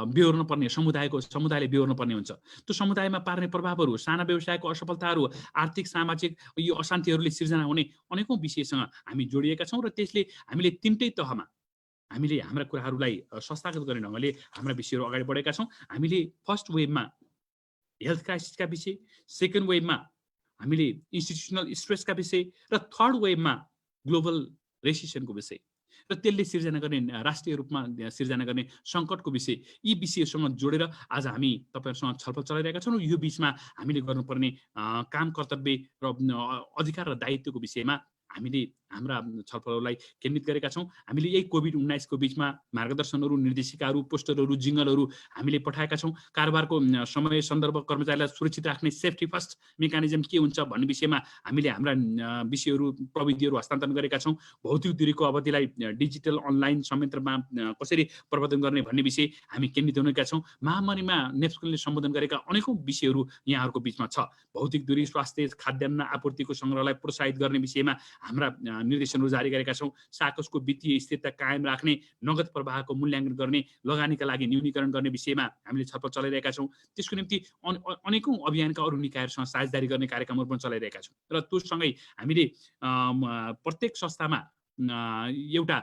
बेहोर्न पर्ने, समुदायले बेहोर्न पर्ने हुन्छ। त्यो समुदायमा पार्ने प्रभावहरू, साना व्यवसायको असफलताहरू, आर्थिक सामाजिक यो अशान्तिहरूले सिर्जना हुने अनेकौं विषयसँग हामी जोडिएका छौँ र त्यसले हामीले तीनटै तहमा हामीले हाम्रा कुराहरूलाई संस्थागत गर्ने ढङ्गले हाम्रा विषयहरू अगाडि बढेका छौँ। हामीले फर्स्ट वेभमा हेल्थ क्राइसिसका विषय, सेकेन्ड वेभमा हामीले इन्स्टिट्युसनल स्ट्रेसका विषय र थर्ड वेभमा ग्लोबल रेसिसनको विषय र त्यसले सिर्जना गर्ने राष्ट्रिय रूपमा सिर्जना गर्ने सङ्कटको विषय, यी विषयसँग जोडेर आज हामी तपाईँहरूसँग छलफल चलाइरहेका छौँ। यो बीचमा हामीले गर्नुपर्ने काम, कर्तव्य र अधिकार र दायित्वको विषयमा हामीले हाम्रा छलफलहरूलाई केन्द्रित गरेका छौँ। हामीले यही कोभिड-19 को बीचमा मार्गदर्शनहरू, निर्देशिकाहरू, पोस्टरहरू, जिङ्गलहरू हामीले पठाएका छौँ। कारोबारको समय सन्दर्भ, कर्मचारीलाई सुरक्षित राख्ने सेफ्टी फर्स्ट मेकानिजम के हुन्छ भन्ने विषयमा हामीले हाम्रा विषयहरू, प्रविधिहरू हस्तान्तरण गरेका छौँ। भौतिक दूरीको अवधिलाई डिजिटल अनलाइन संयन्त्रमा कसरी प्रबन्धन गर्ने भन्ने विषय हामी केन्द्रित हुनेका छौँ। महामारीमा नेप्सकुनले सम्बोधन गरेका अनेकौँ विषयहरू यहाँहरूको बीचमा छ। भौतिक दूरी, स्वास्थ्य, खाद्यान्न आपूर्तिको सङ्ग्रहलाई प्रोत्साहित गर्ने विषयमा हाम्रा निर्देशनहरू जारी गरेका छौँ। साकोसको वित्तीय स्थिरता कायम राख्ने, नगद प्रवाहको मूल्याङ्कन गर्ने, लगानीका लागि न्यूनीकरण गर्ने विषयमा हामीले छलफल चलाइरहेका छौँ। त्यसको निम्ति अनेकौँ अभियानका अरू निकायहरूसँग साझेदारी गर्ने कार्यक्रमहरू पनि चलाइरहेका छौँ। र त्योसँगै हामीले प्रत्येक संस्थामा एउटा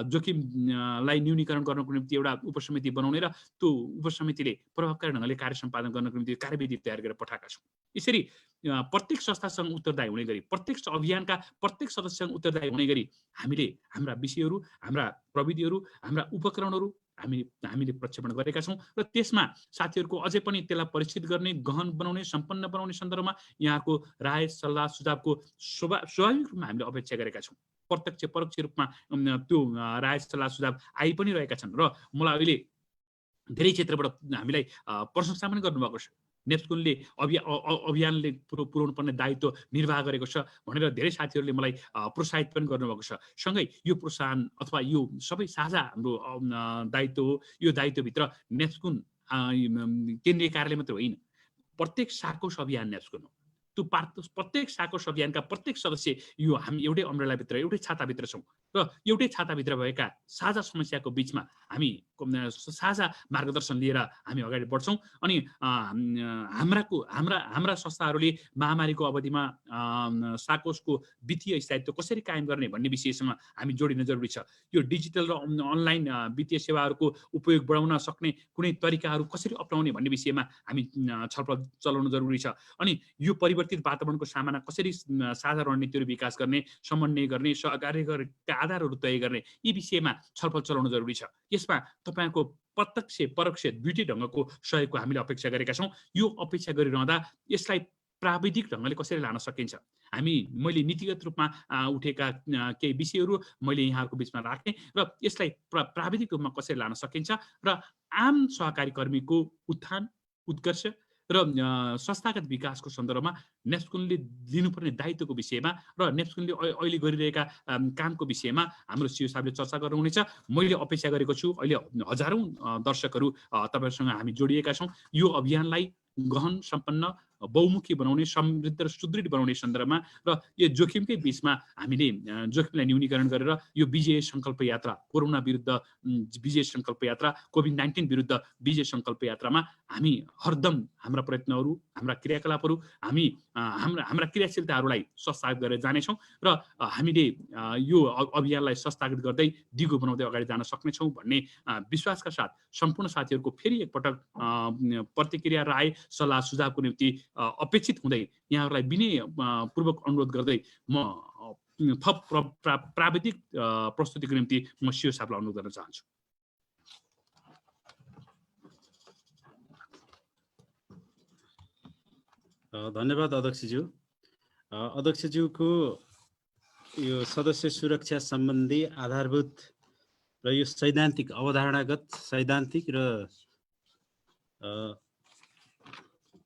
जोखिमलाई न्यूनीकरण गर्नको निम्ति एउटा उपसमिति बनाउने र त्यो उपसमितिले प्रभावकारी ढङ्गले कार्य सम्पादन गर्नको निम्ति कार्यविधि तयार गरेर पठाएका छौँ। यसरी प्रत्येक संस्थासँग उत्तरदायी हुने गरी, प्रत्येक अभियानका प्रत्येक सदस्यसँग उत्तरदायी हुने गरी हामीले हाम्रा विषयहरू, हाम्रा प्रविधिहरू, हाम्रा उपकरणहरू हामीले प्रक्षेपण गरेका छौँ। र त्यसमा साथीहरूको अझै पनि त्यसलाई परिचित गर्ने, गहन बनाउने, सम्पन्न बनाउने सन्दर्भमा यहाँको राय, सल्लाह, सुझावको स्वाभाविक रूपमा हामीले अपेक्षा गरेका छौँ। प्रत्यक्ष परोक्ष रूपमा त्यो राय, सल्लाह, सुझाव आइ पनि रहेका छन् र मलाई अहिले धेरै क्षेत्रबाट हामीलाई प्रशंसा पनि गर्नुभएको छ। नेप्सकुनले अभियानले पुर्याउनु पर्ने दायित्व निर्वाह गरेको छ भनेर धेरै साथीहरूले मलाई प्रोत्साहित पनि गर्नुभएको छ। सँगै यो प्रोत्साहन अथवा यो सबै साझा हाम्रो दायित्व हो। यो दायित्वभित्र नेप्सकुन केन्द्रीय कार्यालय मात्र होइन, प्रत्येक साकोस अभियान नेप्सकुन हो। त्यो प्रत्येक साकोस अभियानका प्रत्येक सदस्य यो हामी एउटै अम्ब्रेलाभित्र, एउटै छाताभित्र छौँ र एउटै छाताभित्र भएका साझा समस्याको बिचमा हामी साझा मार्गदर्शन लिएर हामी अगाडि बढ्छौँ। अनि हाम्रा संस्थाहरूले महामारीको अवधिमा साकोसको वित्तीय स्थायित्व कसरी कायम गर्ने भन्ने विषयसँग हामी जोडिन जरुरी छ। यो डिजिटल र अनलाइन वित्तीय सेवाहरूको उपयोग बढाउन सक्ने कुनै तरिकाहरू कसरी अपनाउने भन्ने विषयमा हामी छलफल चलाउनु जरुरी छ। अनि यो परिवर्तित वातावरणको सामना कसरी साझा रणनीतिहरू विकास गर्ने, समन्वय गर्ने, सहकार्यका आधारहरू तय गर्ने, यी विषयमा छलफल चलाउनु जरुरी छ। यसमा तपाईको प्रत्यक्ष परोक्ष दुईटै ढङ्गको सहयोगको हामीले अपेक्षा गरेका छौँ। यो अपेक्षा गरिरहँदा यसलाई प्राविधिक ढङ्गले कसरी लान सकिन्छ, मैले नीतिगत रूपमा उठेका केही विषयहरू मैले यहाँहरूको बिचमा राखेँ र यसलाई प्राविधिक रूपमा कसरी लान सकिन्छ र आम सहकारी कर्मीको उत्थान, उत्कर्ष र संस्थागत विकासको सन्दर्भमा नेप्सकुनले लिनुपर्ने दायित्वको विषयमा र नेप्सकुनले अहिले गरिरहेका कामको विषयमा हाम्रो सिओ साहबले चर्चा गर्नुहुनेछ। मैले अपेक्षा गरेको छु अहिले हजारौँ दर्शकहरू तपाईहरुसँग हामी जोडिएका छौँ। यो अभियानलाई गहन, सम्पन्न, बहुमुखी बनाउने, समृद्ध र सुदृढ बनाउने सन्दर्भमा र यो जोखिमकै बीचमा हामीले जोखिमलाई न्यूनीकरण गरेर यो विजय सङ्कल्प यात्रा, कोरोना विरुद्ध विजय सङ्कल्प यात्रा, कोभिड-19 विरुद्ध विजय सङ्कल्प यात्रामा हामी हरदम हाम्रा प्रयत्नहरू, हाम्रा क्रियाकलापहरू, हाम्रा क्रियाशीलताहरूलाई संस्थागत गरेर जानेछौँ र हामीले यो अभियानलाई संस्थागत गर्दै दिगो बनाउँदै अगाडि जान सक्नेछौँ भन्ने विश्वासका साथ सम्पूर्ण साथीहरूको फेरि एकपटक प्रतिक्रिया, राय, सल्लाह, सुझावको निम्ति अपेक्षित हुँदै यहाँहरूलाई विनयपूर्वक अनुरोध गर्दै म थप प्राविधिक प्रस्तुतिको निम्ति म सिओ साहबलाई अनुरोध गर्न चाहन्छु। धन्यवाद अध्यक्षज्यू। अध्यक्षज्यूको यो सदस्य सुरक्षा सम्बन्धी आधारभूत र यो सैद्धान्तिक, अवधारणागत, सैद्धान्तिक र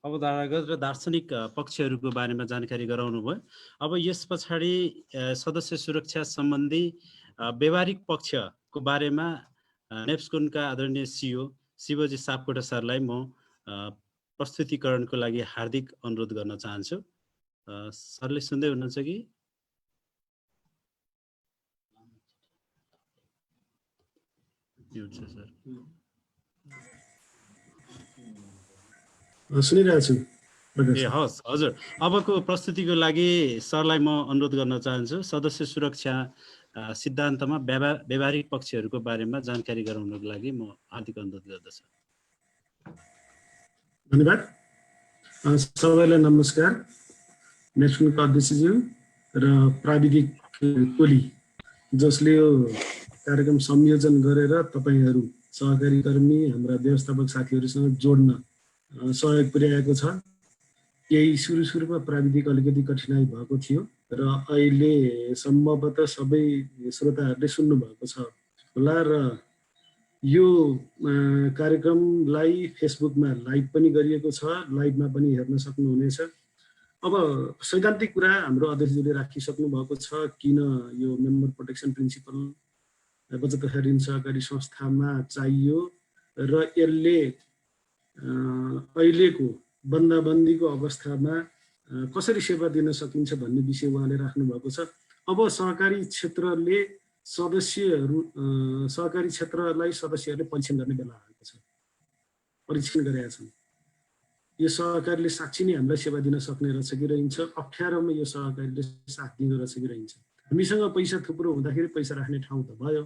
दार्शनिक पक्षहरूको बारेमा जानकारी गराउनु भयो। अब यस पछाडि सदस्य सुरक्षा सम्बन्धी व्यवहारिक पक्षको बारेमा नेप्सकुनका आदरणीय सिओ शिवजी सापकोटा सरलाई म प्रस्तुतिकरणको लागि हार्दिक अनुरोध गर्न चाहन्छु। सरले सुन्दै हुनुहुन्छ कि? सुनिरहेको छु। ए हस्, हजुर। अबको प्रस्तुतिको लागि सरलाई म अनुरोध गर्न चाहन्छु सदस्य सुरक्षा सिद्धान्तमा व्यवहारिक पक्षहरूको बारेमा जानकारी गराउनको लागि म हार्दिक अनुरोध गर्दछु। धन्यवाद। सबैलाई नमस्कार। नेप्सकुनका अध्यक्षज्यू र प्राविधिक टोली जसले यो कार्यक्रम संयोजन गरेर तपाईहरू सहकारी कर्मी, हाम्रा व्यवस्थापक साथीहरूसँग जोड्न सहयोग पुर्याएको छ। केही सुरुमा प्राविधिक अलिकति कठिनाइ भएको थियो र अहिले सम्भवतः सबै श्रोताहरूले सुन्नुभएको छ होला र यो कार्यक्रमलाई फेसबुकमा लाइभ पनि गरिएको छ, लाइभमा पनि हेर्न सक्नुहुनेछ। अब सैद्धान्तिक कुरा हाम्रो अध्यक्षज्यूले राखिसक्नु भएको छ, किन यो मेम्बर प्रोटेक्सन प्रिन्सिपल बचत तथा ऋण सहकारी संस्थामा चाहियो र यसले अहिलेको बन्दाबन्दीको अवस्थामा कसरी सेवा दिन सकिन्छ भन्ने विषय उहाँले राख्नु भएको छ। अब सहकारी क्षेत्रले सहकारी क्षेत्रलाई सदस्यहरूले परीक्षण गर्ने बेला आएको छ, परीक्षण गरेका छन्। यो सहकारीले साँच्चै नै हामीलाई सेवा दिन सक्ने रहेछ कि रहन्छ, अप्ठ्यारोमा यो सहकारीले साथ दिँदो रहेछ कि रहन्छ। हामीसँग पैसा थुप्रो हुँदाखेरि पैसा राख्ने ठाउँ त भयो,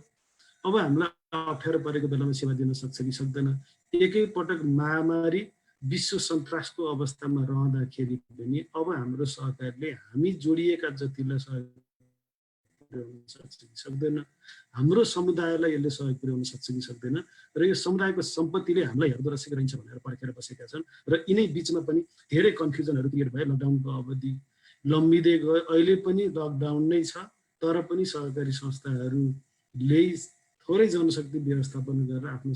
अब हामीलाई अप्ठ्यारो परेको बेलामा सेवा दिन सक्छ कि सक्दैन। एकैपटक महामारी विश्व सन्तासको अवस्थामा रहँदाखेरि पनि अब हाम्रो सहकारीले हामी जोडिएका जतिलाई सहयोग पुर्याउन सक्छ कि सक्दैन, हाम्रो समुदायलाई यसले सहयोग पुर्याउन सक्छ कि सक्दैन, र यो समुदायको सम्पत्तिले हामीलाई हेर्दो रहेछ कि रहन्छ भनेर पर्खेर बसेका छन्। र यिनै बिचमा पनि धेरै कन्फ्युजनहरू क्रिएट भयो। लकडाउनको अवधि लम्बिँदै गयो, अहिले पनि लकडाउन नै छ, तर पनि सहकारी संस्थाहरूले थोरै जनशक्ति व्यवस्थापन गरेर आफ्नो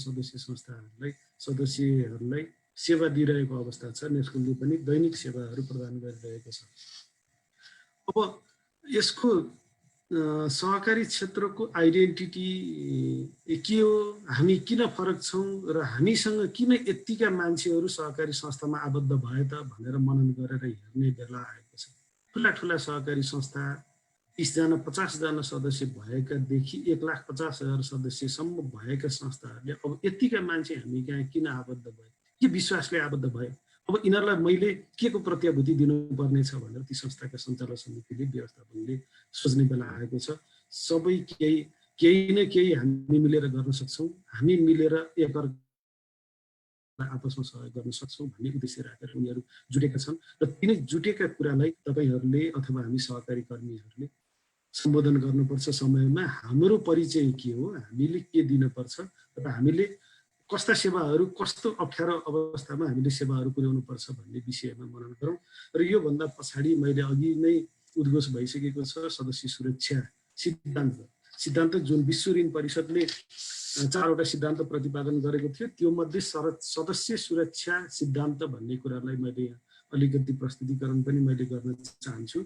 सदस्यहरूलाई सेवा दिइरहेको अवस्था छ। नेस्कोले पनि दैनिक सेवाहरू प्रदान गरिरहेको छ। अब यसको सहकारी क्षेत्रको आइडेन्टिटी के हो, हामी किन फरक छौँ र हामीसँग किन यत्तिका मान्छेहरू सहकारी संस्थामा आबद्ध भए त भनेर मनन गरेर हेर्ने बेला आएको छ। ठुला ठुला सहकारी संस्था 30 जना 50 जना सदस्य भएकादेखि 1,50,000 सदस्यसम्म भएका संस्थाहरूले अब यत्तिका मान्छे हामी कहाँ किन आबद्ध भए, के विश्वासले आबद्ध भए, अब यिनीहरूलाई मैले के को प्रत्याभूति दिनुपर्नेछ भनेर ती संस्थाका सञ्चालक समितिले व्यवस्थापनले सोच्ने बेला आएको छ। सबै केही न केही हामी मिलेर गर्न सक्छौँ, हामी मिलेर एकअर्कालाई आपसमा सहयोग गर्न सक्छौँ भन्ने उद्देश्य राखेर उनीहरू जुटेका छन्। र तिनै जुटेका कुरालाई तपाईँहरूले अथवा हामी सहकारी कर्मीहरूले सम्बोधन गर्नुपर्छ। समयमा हाम्रो परिचय के हो, हामीले के दिनुपर्छ र हामीले कस्ता सेवाहरू कस्तो अप्ठ्यारो अवस्थामा हामीले सेवाहरू पुर्याउनु पर्छ भन्ने विषयमा मनन गरौँ। र योभन्दा पछाडि मैले अघि नै उद्घोष भइसकेको छ सदस्य सुरक्षा सिद्धान्त जुन विश्व ऋण परिषदले 4वटा सिद्धान्त प्रतिपादन गरेको थियो, त्यो मध्ये सदस्य सुरक्षा सिद्धान्त भन्ने कुरालाई मैले अलिकति प्रस्तुतिकरण पनि मैले गर्न चाहन्छु।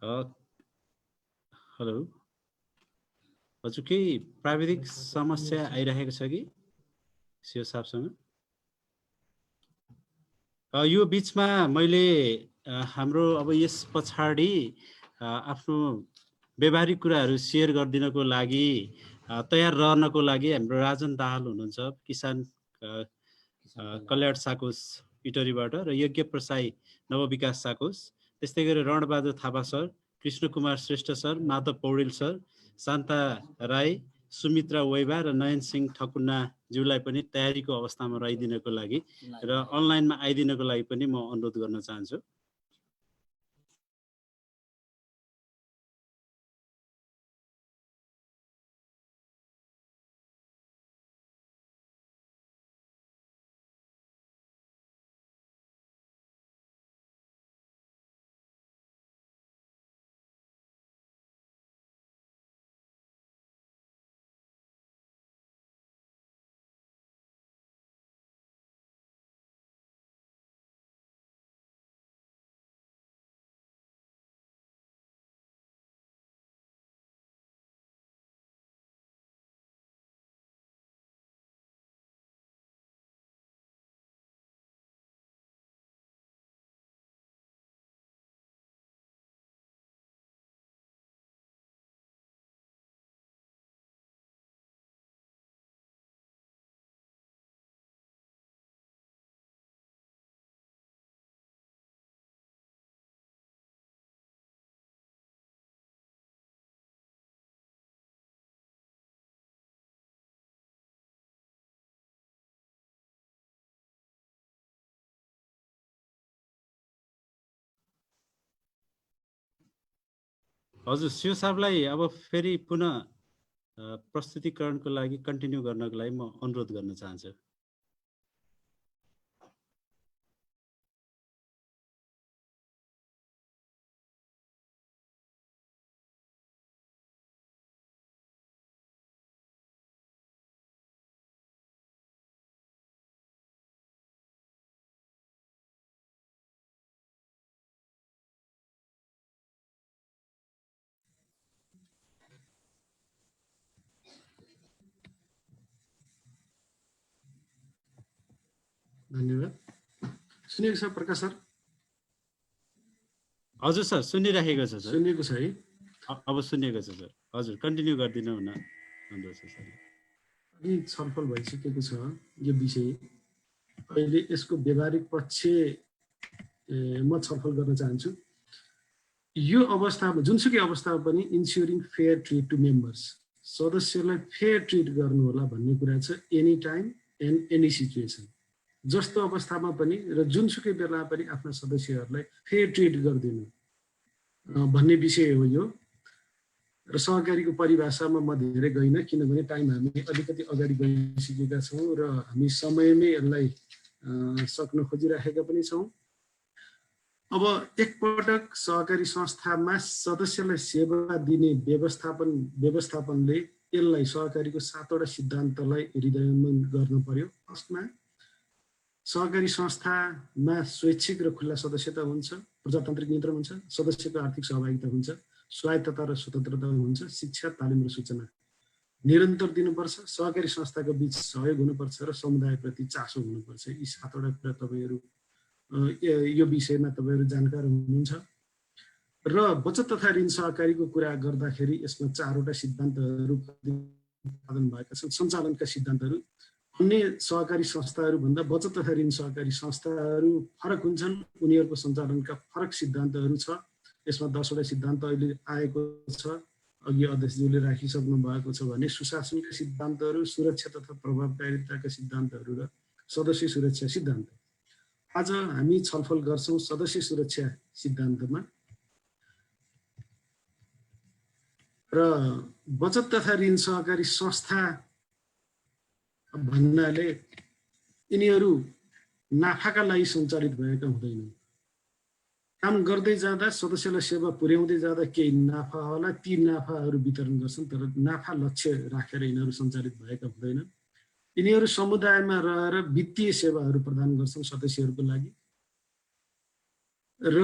हेलो हजुर, केही प्राविधिक समस्या आइरहेको छ कि सिओ साहबसँग? यो बिचमा मैले हाम्रो अब यस पछाडि आफ्नो व्यवहारिक कुराहरू सेयर गरिदिनको लागि तयार रहनको लागि हाम्रो राजन दाहाल हुनुहुन्छ, किसान कल्याण साकोस इटरीबाट, र यज्ञ प्रसाई नवविकास साकोस, त्यस्तै गरी Ranbahadur Thapa sir, Krishna Kumar Shrestha sir, Madhav Paudel sir, Shanta Rai, Sumitra Vaibha र नयन सिंह ठकुना ज्यूलाई पनि तयारीको अवस्थामा रहिदिनको लागि र अनलाइनमा आइदिनको लागि पनि म अनुरोध गर्न चाहन्छु। हजुर सिओ साहबलाई अब फेरि पुनः प्रस्तुतिकरणको लागि कन्टिन्यू गर्नको लागि म अनुरोध गर्न चाहन्छु। धन्यवाद। सुनिएको छ प्रकाश सर? हजुर सर सुनिराखेको छ सर। सुनिएको छ है? अब सुनिएको छ सर। हजुर कन्टिन्यू गरिदिनु हुन अनुरोध छ सर। अघि छलफल भइसकेको छ यो विषय। अहिले यसको व्यवहारिक पक्ष म छलफल गर्न चाहन्छु। यो अवस्थामा जुनसुकै अवस्थामा पनि इन्स्योरिङ फेयर ट्रिट टु मेम्बर्स, सदस्यलाई फेयर ट्रिट गर्नु होला भन्ने कुरा छ, any time and any situation. जस्तो अवस्थामा पनि र जुनसुकै बेला पनि आफ्ना सदस्यहरूलाई फेयर ट्रिट गरिदिनु भन्ने विषय हो यो। र सहकारीको परिभाषामा म धेरै गइनँ, किनभने टाइम हामी अलिकति अगाडि गइसकेका छौँ र हामी समयमै यसलाई सक्न खोजिराखेका पनि छौँ। अब एकपटक सहकारी संस्थामा सदस्यलाई सेवा दिने व्यवस्थापनले यसलाई सहकारीको 7वटा सिद्धान्तलाई हृदयङ्गम गर्नु पर्यो। फर्स्टमा सहकारी संस्थामा स्वैच्छिक र खुल्ला सदस्यता हुन्छ, प्रजातान्त्रिक नियन्त्रण हुन्छ, सदस्यको आर्थिक सहभागिता हुन्छ, स्वायत्तता र स्वतन्त्रता हुन्छ, शिक्षा, तालिम र सूचना निरन्तर दिनुपर्छ, सहकारी संस्थाको बीच सहयोग हुनुपर्छ र समुदायप्रति चासो हुनुपर्छ। यी 7वटा कुरा तपाईँहरू यो विषयमा तपाईँहरू जानकार हुनुहुन्छ। र बचत तथा ऋण सहकारीको कुरा गर्दाखेरि यसमा 4वटा सिद्धान्तहरू प्रतिपादन भएका छन्। सञ्चालनका सिद्धान्तहरू अन्य सहकारी संस्थाहरू भन्दा बचत तथा ऋण सहकारी संस्थाहरू फरक हुन्छन्, उनीहरूको सञ्चालनका फरक सिद्धान्तहरू छ। यसमा 10वटा सिद्धान्त अहिले आएको छ, अघि अध्यक्षज्यूले राखिसक्नु भएको छ भने सुशासनका सिद्धान्तहरू, सुरक्षा तथा प्रभावकारिताका सिद्धान्तहरू र सदस्य सुरक्षा सिद्धान्त। आज हामी छलफल गर्छौँ सदस्य सुरक्षा सिद्धान्तमा। र बचत तथा ऋण सहकारी संस्था भन्नाले यिनीहरू नाफाका लागि सञ्चालित भएका हुँदैनन्। काम गर्दै जाँदा सदस्यलाई सेवा पुर्याउँदै जाँदा केही नाफा होला, ती नाफाहरू वितरण गर्छन्, तर नाफा लक्ष्य राखेर यिनीहरू सञ्चालित भएका हुँदैनन्। यिनीहरू समुदायमा रहेर वित्तीय सेवाहरू प्रदान गर्छन् सदस्यहरूको लागि। र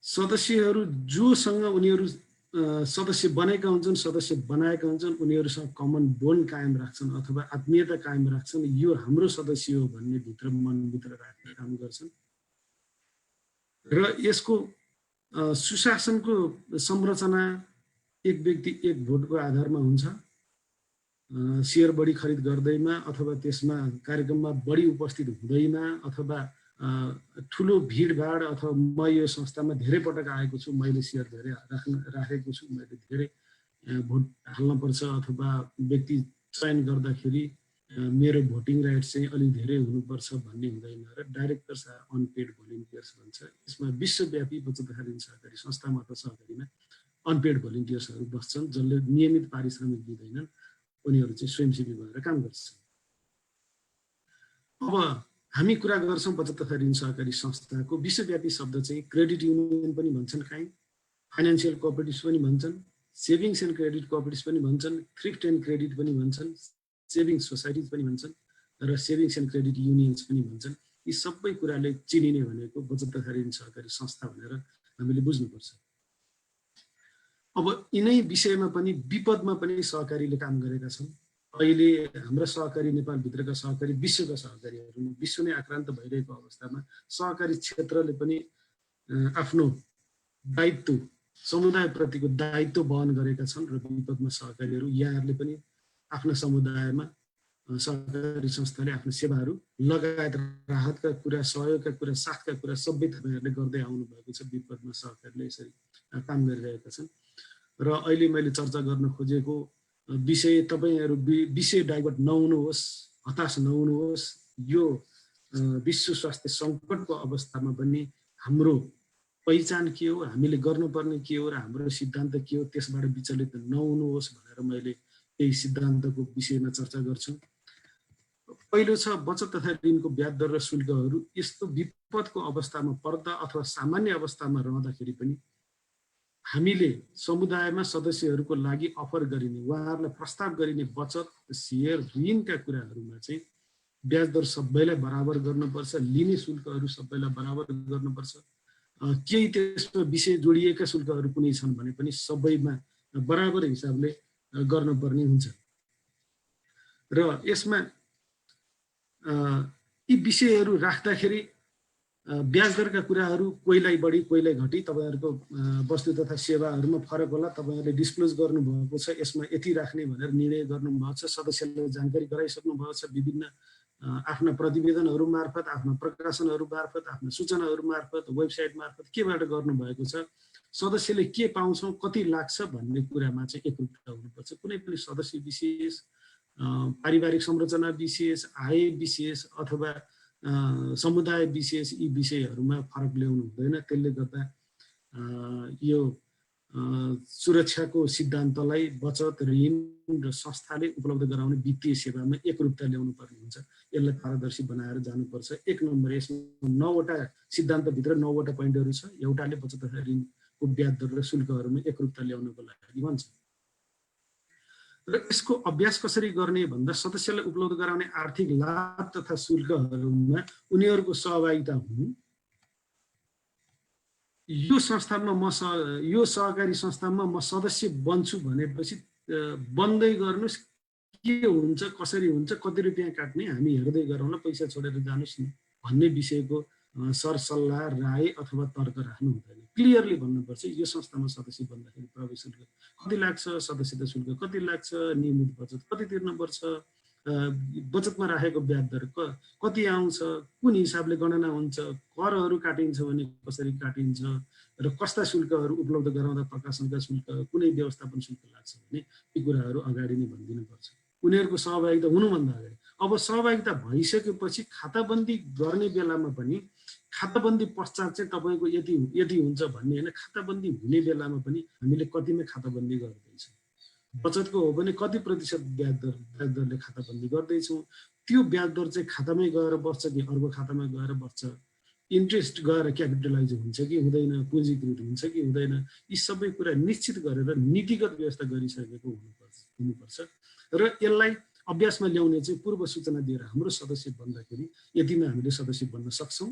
सदस्यहरू जोसँग उनीहरू सदस्य बनेका हुन्छन्, सदस्य बनाएका हुन्छन्, उनीहरूसँग कमन बोन्ड कायम राख्छन् अथवा आत्मीयता कायम राख्छन्। यो हाम्रो सदस्य हो भन्ने भित्र मनभित्र राख्ने काम गर्छन्। र यसको सुशासनको संरचना एक व्यक्ति एक भोटको आधारमा हुन्छ। सेयर बढी खरिद गर्दैमा अथवा त्यसमा कार्यक्रममा बढी उपस्थित हुँदैमा अथवा ठुलो भिडभाड अथवा म यो संस्थामा धेरै पटक आएको छु, मैले सेयर धेरै राखेको छु, मैले धेरै भोट हाल्नुपर्छ अथवा व्यक्ति चयन गर्दाखेरि मेरो भोटिङ राइट चाहिँ अलिक धेरै हुनुपर्छ भन्ने हुँदैन। र डाइरेक्टर्स अनपेड भोलिन्टियर्स भन्छ। यसमा विश्वव्यापी बचत तथा ऋण सहकारी संस्थामा अथवा सहकारीमा अनपेड भोलिन्टियर्सहरू बस्छन्, जसले नियमित पारिश्रमिक दिँदैनन्, उनीहरू चाहिँ स्वयंसेवी भएर काम गर्छन्। अब हामी कुरा गर्छौँ बचत तथा ऋण सहकारी संस्थाको विश्वव्यापी शब्द चाहिँ क्रेडिट युनियन पनि भन्छन्, काहीँ फाइनेन्सियल कोअपरेटिभ्स पनि भन्छन्, सेभिङ्स एन्ड क्रेडिट कोअपरेटिभ्स पनि भन्छन्, थ्रिफ्ट एन्ड क्रेडिट पनि भन्छन्, सेभिङ्स सोसाइटिज पनि भन्छन् र सेभिङ्स एन्ड क्रेडिट युनियन्स पनि भन्छन्। यी सबै कुराले चिनिने भनेको बचत तथा ऋण सहकारी संस्था भनेर हामीले बुझ्नुपर्छ। अब यिनै विषयमा पनि विपदमा पनि सहकारीले काम गरेका छन्। अहिले हाम्रा सहकारी नेपालभित्रका सहकारी विश्वका सहकारीहरू विश्व नै आक्रान्त भइरहेको अवस्थामा सहकारी क्षेत्रले पनि आफ्नो दायित्व समुदायप्रतिको दायित्व वहन गरेका छन् र विपदमा सहकारीहरू यहाँहरूले पनि आफ्ना समुदायमा सहकारी संस्थाले आफ्नो सेवाहरू लगायत राहतका कुरा, सहयोगका कुरा, साथका कुरा सबै तपाईँहरूले गर्दै आउनु भएको छ। विपदमा सहकारीले यसरी काम गरिरहेका छन्। र अहिले मैले चर्चा गर्न खोजेको विषय, तपाईँहरू विषय डाइभर्ट नहुनुहोस्, हताश नहुनुहोस्। यो विश्व स्वास्थ्य सङ्कटको अवस्थामा पनि हाम्रो पहिचान के हो, हामीले गर्नुपर्ने के हो र हाम्रो सिद्धान्त के हो, त्यसबाट विचलित नहुनुहोस् भनेर मैले यही सिद्धान्तको विषयमा चर्चा गर्छु। पहिलो छ बचत तथा ऋणको ब्याज दर र शुल्कहरू। यस्तो विपदको अवस्थामा पर्दा अथवा सामान्य अवस्थामा रहँदाखेरि पनि हामीले समुदायमा सदस्यहरूको लागि अफर गरिने, उहाँहरूलाई प्रस्ताव गरिने बचत, सेयर, ऋणका कुराहरूमा चाहिँ ब्याज दर सबैलाई बराबर गर्नुपर्छ, लिने शुल्कहरू सबैलाई बराबर गर्नुपर्छ। केही त्यसमा विषय जोडिएका शुल्कहरू कुनै छन् भने पनि सबैमा बराबर हिसाबले गर्नुपर्ने हुन्छ। र यसमा यी विषयहरू राख्दाखेरि ब्याज दरका कुराहरू कोहीलाई बढी कोहीलाई घटी, तपाईँहरूको वस्तु तथा सेवाहरूमा फरक होला, तपाईँहरूले डिस्क्लोज गर्नुभएको छ, यसमा यति राख्ने भनेर निर्णय गर्नुभएको छ, सदस्यलाई जानकारी गराइसक्नु भएको छ, विभिन्न आफ्ना प्रतिवेदनहरू मार्फत, आफ्ना प्रकाशनहरू मार्फत, आफ्ना सूचनाहरू मार्फत, वेबसाइट मार्फत केबाट गर्नुभएको छ, सदस्यले के पाउँछौँ, कति लाग्छ भन्ने कुरामा चाहिँ एकरूपता हुनुपर्छ। कुनै पनि सदस्य विशेष, पारिवारिक संरचना विशेष, आय विशेष अथवा समुदाय विशेष यी विषयहरूमा फरक ल्याउनु हुँदैन। त्यसले गर्दा यो सुरक्षाको सिद्धान्तलाई बचत, ऋण र संस्थाले उपलब्ध गराउने वित्तीय सेवामा एकरूपता ल्याउनु पर्ने हुन्छ। यसलाई पारदर्शी बनाएर जानुपर्छ। एक नम्बर, यसमा 9वटा सिद्धान्तभित्र 9वटा पोइन्टहरू छ। एउटाले बचत तथा ऋणको ब्याज दर र शुल्कहरूमा एकरूपता ल्याउनको लागि भन्छ। र यसको अभ्यास कसरी गर्ने भन्दा सदस्यलाई उपलब्ध गराउने आर्थिक लाभ तथा शुल्कहरूमा उनीहरूको सहभागिता हुनु। यो संस्थामा यो सहकारी संस्थामा म सदस्य बन्छु भनेपछि बन्दै गर्नुस्, के हुन्छ, कसरी हुन्छ, कति रुपियाँ काट्ने, हामी हेर्दै गरौँ ल, पैसा छोडेर जानुस् न भन्ने विषयको सरसल्लाह, राय अथवा तर्क राख्नु हुँदैन। क्लियरली भन्नुपर्छ यो संस्थामा सदस्य बन्दाखेरि प्रवेश शुल्क कति लाग्छ, सदस्यता शुल्क कति लाग्छ, नियमित बचत कति तिर्नुपर्छ, बचतमा राखेको ब्याज दर कति आउँछ, कुन हिसाबले गणना हुन्छ, करहरू काटिन्छ भने कसरी काटिन्छ र कस्ता शुल्कहरू उपलब्ध गराउँदा प्रकाशनका शुल्क, कुनै व्यवस्थापन शुल्क लाग्छ भने यी कुराहरू अगाडि नै भनिदिनुपर्छ उनीहरूको सहभागिता हुनुभन्दा अगाडि। अब सहभागिता भइसकेपछि खाताबन्दी गर्ने बेलामा पनि खाताबन्दी पश्चात चाहिँ तपाईँको यति हुन्छ भन्ने होइन, खाताबन्दी हुने बेलामा पनि हामीले कतिमा खाताबन्दी गर्दैछौँ, बचतको हो भने कति प्रतिशत ब्याज दरले खाताबन्दी गर्दैछौँ, त्यो ब्याज दर चाहिँ खातामै गएर बस्छ कि अर्को खातामा गएर बस्छ, इन्ट्रेस्ट गएर क्यापिटलाइज हुन्छ कि हुँदैन, पुँजीकृत हुन्छ कि हुँदैन, यी सबै कुरा निश्चित गरेर नीतिगत व्यवस्था गरिसकेको हुनुपर्छ। र यसलाई अभ्यासमा ल्याउने चाहिँ पूर्व सूचना दिएर हाम्रो सदस्य बन्दाखेरि यतिमा हामीले सदस्य बन्न सक्छौँ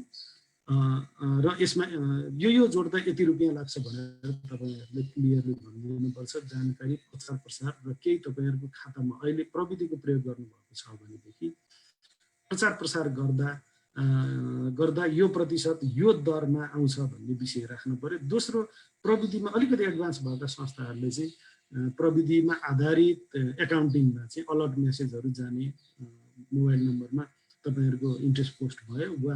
र यसमा यो जोड्दा यति रुपियाँ लाग्छ भनेर तपाईँहरूले क्लियरली भनिदिनुपर्छ। जानकारी प्रचार प्रसार र केही तपाईँहरूको खातामा अहिले प्रविधिको प्रयोग गर्नुभएको छ भनेदेखि प्रचार प्रसार गर्दा यो प्रतिशत यो दरमा आउँछ भन्ने विषय राख्नु पर्यो। दोस्रो, प्रविधिमा अलिकति एडभान्स भएका संस्थाहरूले चाहिँ प्रविधिमा आधारित एकाउन्टिङमा चाहिँ अलर्ट मेसेजहरू जाने, मोबाइल नम्बरमा तपाईँहरूको इन्ट्रेस्ट पोस्ट भयो वा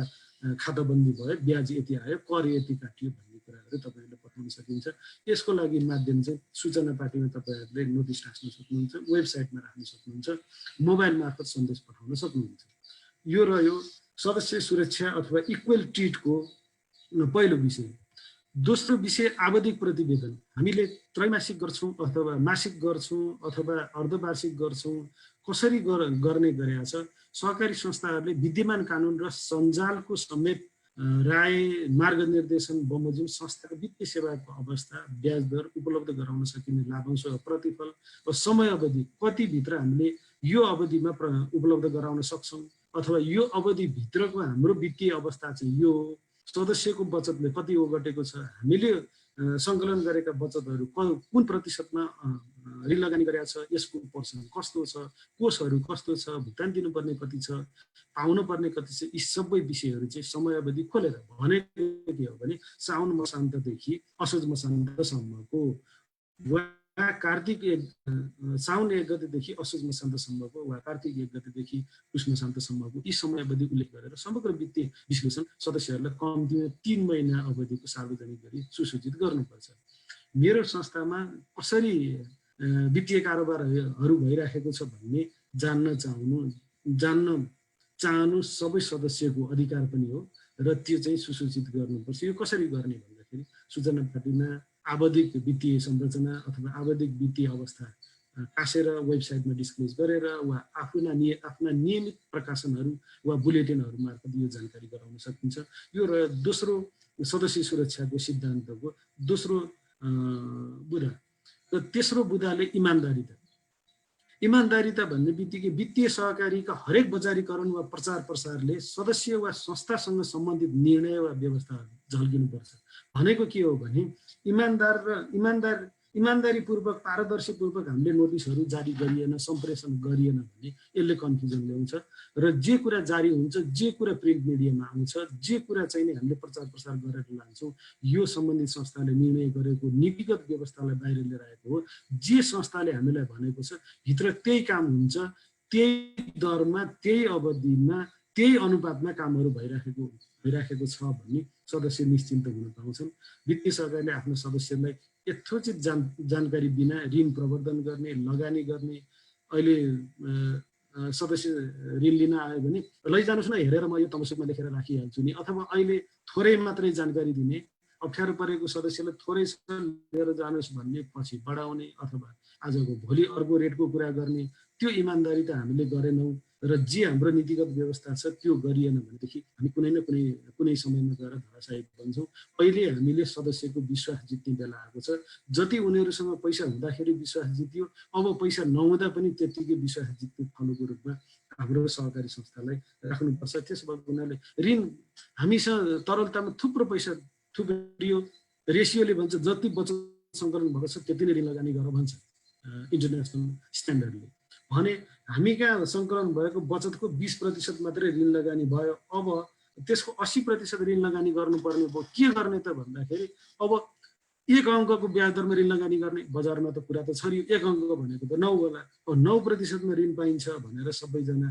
खाताबन्दी भयो, ब्याज यति आयो, कर यति काटियो भन्ने कुराहरू तपाईँहरूले पठाउन सकिन्छ। यसको लागि माध्यम चाहिँ सूचना पार्टीमा तपाईँहरूले नोटिस राख्न सक्नुहुन्छ, वेबसाइटमा राख्न सक्नुहुन्छ, मोबाइल मार्फत सन्देश पठाउन सक्नुहुन्छ। यो रह्यो सदस्य सुरक्षा अथवा इक्वल ट्रिटको पहिलो विषय। दोस्रो विषय आवधिक प्रतिवेदन। हामीले त्रैमासिक गर्छौँ अथवा मासिक गर्छौँ अथवा अर्धवार्षिक गर्छौँ, कसरी गर्ने गरेका छ सहकारी संस्थाहरूले विद्यमान कानुन र सञ्जालको समेत राय, मार्गनिर्देशन बमोजिम संस्थाको वित्तीय सेवाको अवस्था, ब्याज दर, उपलब्ध गराउन सकिने लाभांश, प्रतिफल र समय अवधि कतिभित्र हामीले यो अवधिमा उपलब्ध गराउन सक्छौँ अथवा यो अवधिभित्रको हाम्रो वित्तीय अवस्था चाहिँ यो सदस्यको बचतले कति ओगटेको छ, हामीले सङ्कलन गरेका बचतहरू कुन प्रतिशतमा ऋण लगानी गरेका छ, यसको पर्सेन्ट कस्तो छ, कोषहरू कस्तो छ, भुक्तान दिनुपर्ने कति छ, पाउनुपर्ने कति छ, यी सबै विषयहरू चाहिँ समय अवधि खोलेर भनेको के हो भने साउन मसान्तदेखि असोज मसान्तसम्मको वा साउन 1 गतेदेखि असोज मसान्तसम्मको वा कार्तिक 1 गतेदेखि पुष मसान्तसम्मको यी समय अवधि उल्लेख गरेर समग्र वित्तीय विश्लेषण सदस्यहरूलाई कम्तीमा 3 महिना अवधिको सार्वजनिक गरी सुसूचित गर्नुपर्छ। मेरो संस्थामा कसरी वित्तीय कारोबारहरू भइराखेको छ भन्ने जान्न चाहनु सबै सदस्यको अधिकार पनि हो र त्यो चाहिँ सुसूचित गर्नुपर्छ। यो कसरी गर्ने भन्दाखेरि भन्दाखेरि सूचना पार्टीमा आवधिक वित्तीय संरचना अथवा आवधिक वित्तीय अवस्था कासेर वेबसाइटमा डिस्क्लोज गरेर वा आफ्ना नियमित प्रकाशनहरू वा बुलेटिनहरू मार्फत यो जानकारी गराउन सकिन्छ। यो र दोस्रो सदस्य सुरक्षाको सिद्धान्तको दोस्रो बुँदा। र तेस्रो बुँदाले इमान्दारिता भन्ने बित्तिकै वित्तीय सहकारीका हरेक बजारीकरण वा प्रचार प्रसारले सदस्य वा संस्थासँग सम्बन्धित निर्णय वा व्यवस्थाहरू झल्किनुपर्छ। भनेको के हो भने इमान्दारीपूर्वक पारदर्शीपूर्वक हामीले नोटिसहरू जारी गरिएन, सम्प्रेषण गरिएन भने यसले कन्फ्युजन ल्याउँछ र जे कुरा जारी हुन्छ, जे कुरा प्रिन्ट मिडियामा आउँछ, जे कुरा चाहिँ नि हामीले प्रचार प्रसार गरेर लान्छौँ, यो सम्बन्धित संस्थाले निर्णय गरेको नीतिगत व्यवस्थालाई बाहिर लिएर आएको हो। जे संस्थाले हामीलाई भनेको छ भित्र त्यही काम हुन्छ, त्यही दरमा, त्यही अवधिमा, त्यही अनुपातमा कामहरू भइराखेको छ भन्ने सदस्य निश्चिन्त हुन पाउँछन्। वित्तीय सहकारीले आफ्नो सदस्यलाई यथोचित जानकारी बिना ऋण प्रवर्धन गर्ने, लगानी गर्ने, अहिले सदस्य ऋण लिन आयो भने लैजानुहोस् न, हेरेर म यो तमसुकमा लेखेर राखिहाल्छु नि, अथवा अहिले थोरै मात्रै जानकारी दिने, अप्ठ्यारो परेको सदस्यलाई थोरै लिएर जानुहोस् भन्ने पछि बढाउने अथवा आजको भोलि अर्को रेटको कुरा गर्ने, त्यो इमान्दारी त हामीले गरेनौँ र जे हाम्रो नीतिगत व्यवस्था छ त्यो गरिएन भनेदेखि हामी कुनै समयमा गएर धराशायी बन्छौँ। अहिले हामीले सदस्यको विश्वास जित्ने बेला आएको छ। जति उनीहरूसँग पैसा हुँदाखेरि विश्वास जित्यो, अब पैसा नहुँदा पनि त्यत्तिकै विश्वास जित्ने फलोको रूपमा हाम्रो सहकारी संस्थालाई राख्नुपर्छ। त्यसो भएको हुनाले ऋण हामीसँग तरलतामा थुप्रो पैसा थुप्रियो, रेसियोले भन्छ जति बचत सङ्कलन भएको छ त्यति नै ऋण लगानी गर भन्छ इन्टरनेसनल स्ट्यान्डर्डले। भने हामी कहाँ सङ्कलन भएको बचतको 20% मात्रै ऋण लगानी भयो। अब त्यसको 80% ऋण लगानी गर्नुपर्ने भयो। के गर्ने त भन्दाखेरि अब 1 अङ्कको ब्याज दरमा ऋण लगानी गर्ने, बजारमा त कुरा त छरियो, 1 अङ्क भनेको त 9 होला। अब 9%मा ऋण पाइन्छ भनेर सबैजना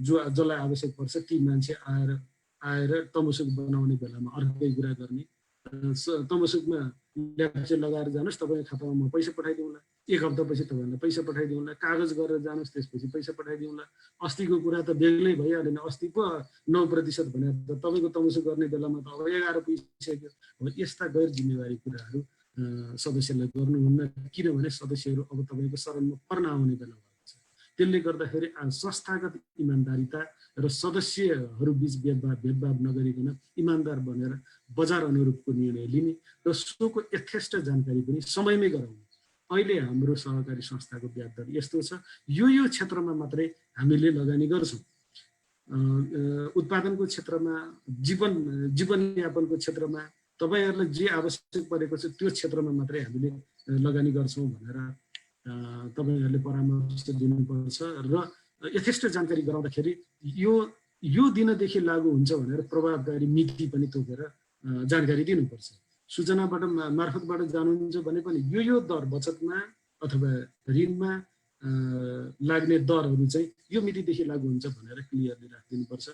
जसलाई आवश्यक पर्छ ती मान्छे आएर तमसुक बनाउने बेलामा अर्कै कुरा गर्ने। तमसुकमा ल्याप्चे लगाएर जानुहोस्, तपाईँको खातामा म पैसा पठाइदिउँला, 1 हप्तापछि तपाईँलाई पैसा पठाइदिउँला, कागज गरेर जानुहोस् त्यसपछि पैसा पठाइदिउँला। अस्तिको कुरा त बेग्लै भइहालेन, अस्ति पो 9% भनेर त तपाईँको तमसुक गर्ने बेलामा त अब 11 पुगिसक्यो। अब यस्ता गैर जिम्मेवारी कुराहरू सदस्यलाई गर्नुहुन्न, किनभने सदस्यहरू अब तपाईँको शरणमा पर्न आउने बेला भएको छ। त्यसले गर्दाखेरि संस्थागत इमान्दारिता र सदस्यहरू बीच भेदभाव नगरिकन इमान्दार बनेर बजार अनुरूपको निर्णय लिने र सोको यथेष्ट जानकारी पनि समयमै गराउने। अहिले हाम्रो सहकारी संस्थाको ब्याज दर यस्तो छ, यो क्षेत्रमा मात्रै हामीले लगानी गर्छौँ। उत्पादनको क्षेत्रमा, जीवनयापनको क्षेत्रमा तपाईँहरूलाई जे आवश्यक परेको छ त्यो क्षेत्रमा मात्रै हामीले लगानी गर्छौँ भनेर तपाईँहरूले परामर्श दिनुपर्छ र यथेष्ट जानकारी गराउँदाखेरि यो दिनदेखि लागू हुन्छ भनेर प्रभावकारी मिति पनि तोकेर जानकारी दिनुपर्छ। सूचनाबाट मार्फतबाट जानुहुन्छ भने पनि यो दर बचतमा अथवा ऋणमा लाग्ने दरहरू चाहिँ यो मितिदेखि लागू हुन्छ भनेर क्लियरली राखिदिनुपर्छ।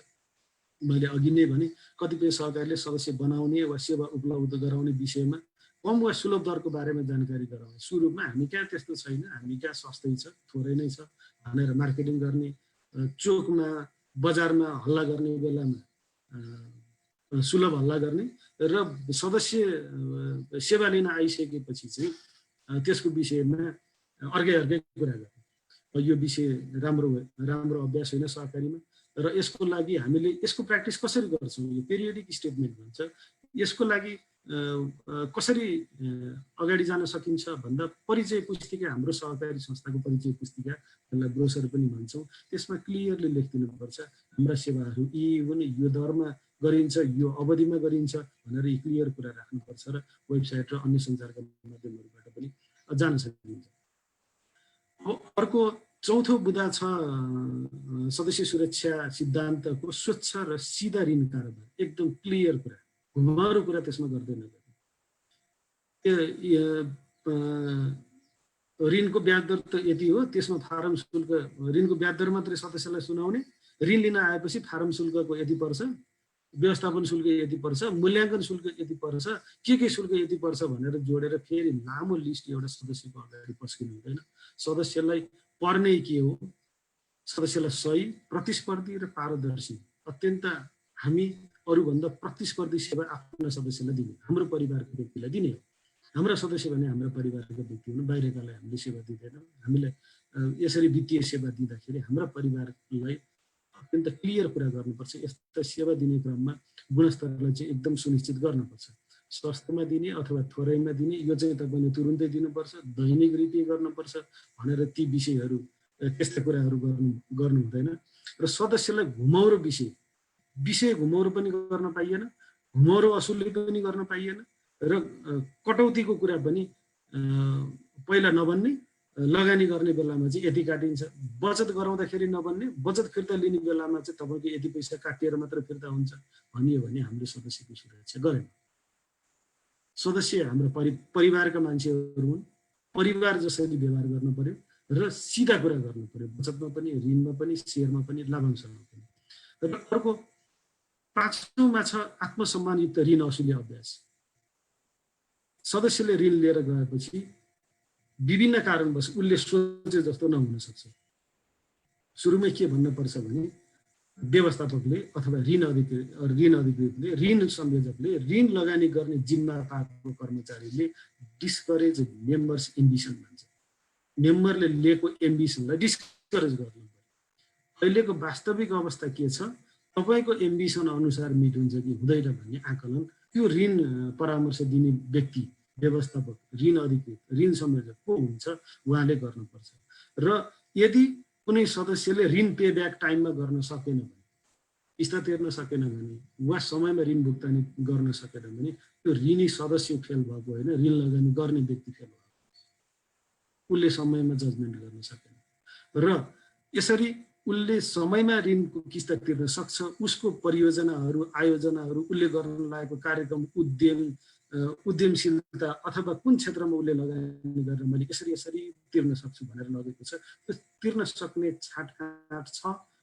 मैले अघि नै भने कतिपय सहकारीले सदस्य बनाउने वा सेवा उपलब्ध गराउने विषयमा कम वा सुलभ दरको बारेमा जानकारी गराउने। सुरुमा हामी कहाँ त्यस्तो छैन, हामी कहाँ सस्तै छ, थोरै नै छ भनेर मार्केटिङ गर्ने, चोकमा बजारमा हल्ला गर्ने बेलामा सुलभ हल्ला गर्ने र सदस्य सेवा लिन आइसकेपछि चाहिँ त्यसको विषयमा अर्कै कुरा गर्ने। यो विषय राम्रो अभ्यास होइन सहकारीमा र यसको लागि हामीले यसको प्र्याक्टिस कसरी गर्छौँ, यो पेरियोडिक स्टेटमेन्ट भन्छ। यसको लागि कसरी अगाडि जान सकिन्छ भन्दा परिचय पुस्तिका, हाम्रो सहकारी संस्थाको परिचय पुस्तिका, त्यसलाई ब्रोसर पनि भन्छौँ, त्यसमा क्लियरली लेखिदिनुपर्छ हाम्रा सेवाहरू यी हुन्, यो दरमा गरिन्छ, यो अवधिमा गरिन्छ भनेर क्लियर कुरा राख्नुपर्छ र वेबसाइट र अन्य सञ्चारका माध्यमहरूबाट पनि जान सकिन्छ। अर्को चौथो बुँदा छ सदस्य सुरक्षा सिद्धान्तको स्वच्छ र सिधा ऋण कारोबार। एकदम क्लियर कुरा, घुमाउरो कुरा त्यसमा गर्दैन। ऋणको ब्याज दर त यति हो, त्यसमा फारम शुल्क, ऋणको ब्याज दर मात्रै सदस्यलाई सुनाउने, ऋण लिन आएपछि फारम शुल्कको यति पर्छ, व्यवस्थापन शुल्क यति पर्छ, मूल्याङ्कन शुल्क यति पर्छ, के शुल्क यति पर्छ भनेर जोडेर फेरि लामो लिस्ट एउटा सदस्यको अगाडि पस्किनु हुँदैन। सदस्यलाई पर्ने के हो, सदस्यलाई सही, प्रतिस्पर्धी र पारदर्शी, अत्यन्त हामी अरूभन्दा प्रतिस्पर्धी सेवा आफ्ना सदस्यलाई दिने, हाम्रो परिवारको व्यक्तिलाई दिने हो। हाम्रा सदस्य भने हाम्रा परिवारका व्यक्ति हुन्, बाहिरकालाई हामीले सेवा दिँदैनौँ। हामीलाई यसरी वित्तीय सेवा दिँदाखेरि हाम्रा परिवारलाई अत्यन्त क्लियर कुरा गर्नुपर्छ। यस्ता सेवा दिने क्रममा गुणस्तरलाई चाहिँ एकदम सुनिश्चित गर्नुपर्छ। सस्तोमा दिने अथवा थोरैमा दिने यो चाहिँ तपाईँले तुरुन्तै दिनुपर्छ, दैनिक रीति गर्नुपर्छ भनेर ती विषयहरू त्यस्ता कुराहरू गर्नु हुँदैन। र सदस्यलाई घुमाउरो विषय घुमाउरो पनि गर्न पाइएन, घुमाउरो असुली पनि गर्न पाइएन, र कटौतीको कुरा पनि पहिला नबन्ने, लगानी गर्ने बेलामा चाहिँ यति काटिन्छ, बचत गराउँदाखेरि नबन्ने, बचत फिर्ता लिने बेलामा चाहिँ तपाईँको यति पैसा काटिएर मात्र फिर्ता हुन्छ भनियो भने हामीले सदस्यको सुरक्षा गरेन। सदस्य हाम्रो परिवारका मान्छेहरू हुन्। परिवार जसरी व्यवहार गर्नु पर्यो र सिधा कुरा गर्नु पर्यो, बचतमा पनि, ऋणमा पनि, सेयरमा पनि, लाभांशमा पनि। र अर्को पाँचौँमा छ आत्मसम्मानयुक्त ऋण असुली अभ्यास। सदस्यले ऋण लिएर गएपछि विभिन्न कारणवश उसले सोचे जस्तो नहुन सक्छ। सुरुमै के भन्नुपर्छ भने व्यवस्थापकले अथवा ऋण अधिकृतले, ऋण संयोजकले, ऋण लगानी गर्ने जिम्मा पाएको कर्मचारीले डिस्करेज मेम्बर्स एम्बिसन भन्छ। मेम्बरले लिएको एम्बिसनलाई डिस्करेज गर्नु पर्यो। अहिलेको वास्तविक अवस्था के छ, तपाईँको एम्बिसन अनुसार मिट हुन्छ कि हुँदैन भन्ने आकलन त्यो ऋण परामर्श दिने व्यक्ति, व्यवस्थापक, ऋण अधिकृत, ऋण संयोजक को हुन्छ उहाँले गर्नुपर्छ। र यदि कुनै सदस्यले ऋण पे ब्याक टाइममा गर्न सकेन भने, किस्ता तिर्न सकेन भने, वा समयमा ऋण भुक्तानी गर्न सकेन भने त्यो ऋणी सदस्य फेल भएको होइन, ऋण लगानी गर्ने व्यक्ति फेल भएको। उसले समयमा जजमेन्ट गर्न सकेन र यसरी उसले समयमा ऋणको किस्ता तिर्न सक्छ। उसको परियोजनाहरू, आयोजनाहरू, उसले गर्न लागेको कार्यक्रम, उद्यमशीलता अथवा कुन क्षेत्रमा उसले लगानी गरेर मैले यसरी तिर्न सक्छु भनेर लगेको छ, त्यो तिर्न सक्ने छाटकाट छ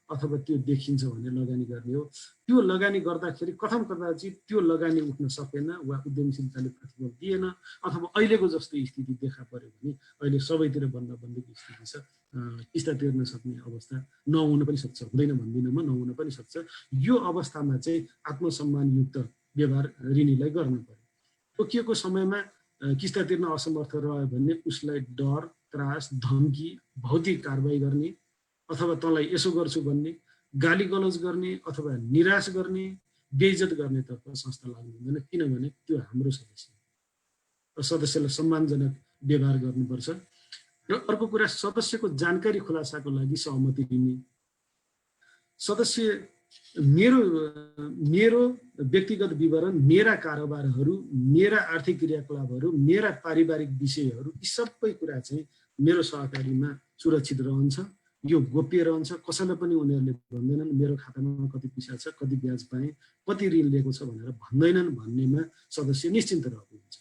अथवा त्यो देखिन्छ भने लगानी गर्ने हो। त्यो लगानी गर्दाखेरि कथम कदाचित त्यो लगानी उठ्न सकेन वा उद्यमशीलताले प्रतिफल दिएन अथवा अहिलेको जस्तो स्थिति देखा पर्यो भने अहिले सबैतिर बन्दको स्थिति छ, किस्ता तिर्न सक्ने अवस्था नहुन पनि सक्छ, हुँदैन भन्दिनँ म, नहुन पनि सक्छ। यो अवस्थामा चाहिँ आत्मसम्मानयुक्त व्यवहार ऋणीलाई गर्नु पर्यो। तोकिएको समयमा किस्ता तिर्न असमर्थ रह्यो भने उसलाई डर, त्रास, धम्की, भौतिक कारबाही गर्ने अथवा तँलाई यसो गर्छु भन्ने, गाली गलौज गर्ने अथवा निराश गर्ने, बेइज्जत गर्ने तर्फ संस्था लाग्नु हुँदैन, किनभने त्यो हाम्रो सदस्य हो। सदस्यलाई सम्मानजनक व्यवहार गर्नुपर्छ। र अर्को कुरा, सदस्यको जानकारी खुलासाको लागि सहमति दिने। सदस्य मेरो व्यक्तिगत विवरण, मेरा कारोबारहरू, मेरा आर्थिक क्रियाकलापहरू, मेरा पारिवारिक विषयहरू, यी सबै कुरा चाहिँ मेरो सहकारीमा सुरक्षित रहन्छ। यो गोप्य रहन्छ। कसैलाई पनि उनीहरूले भन्दैनन् मेरो खातामा कति पैसा छ, कति ब्याज पाएँ, कति ऋण लिएको छ भनेर भन्दैनन् भन्नेमा सदस्य निश्चिन्त रहेको हुन्छ।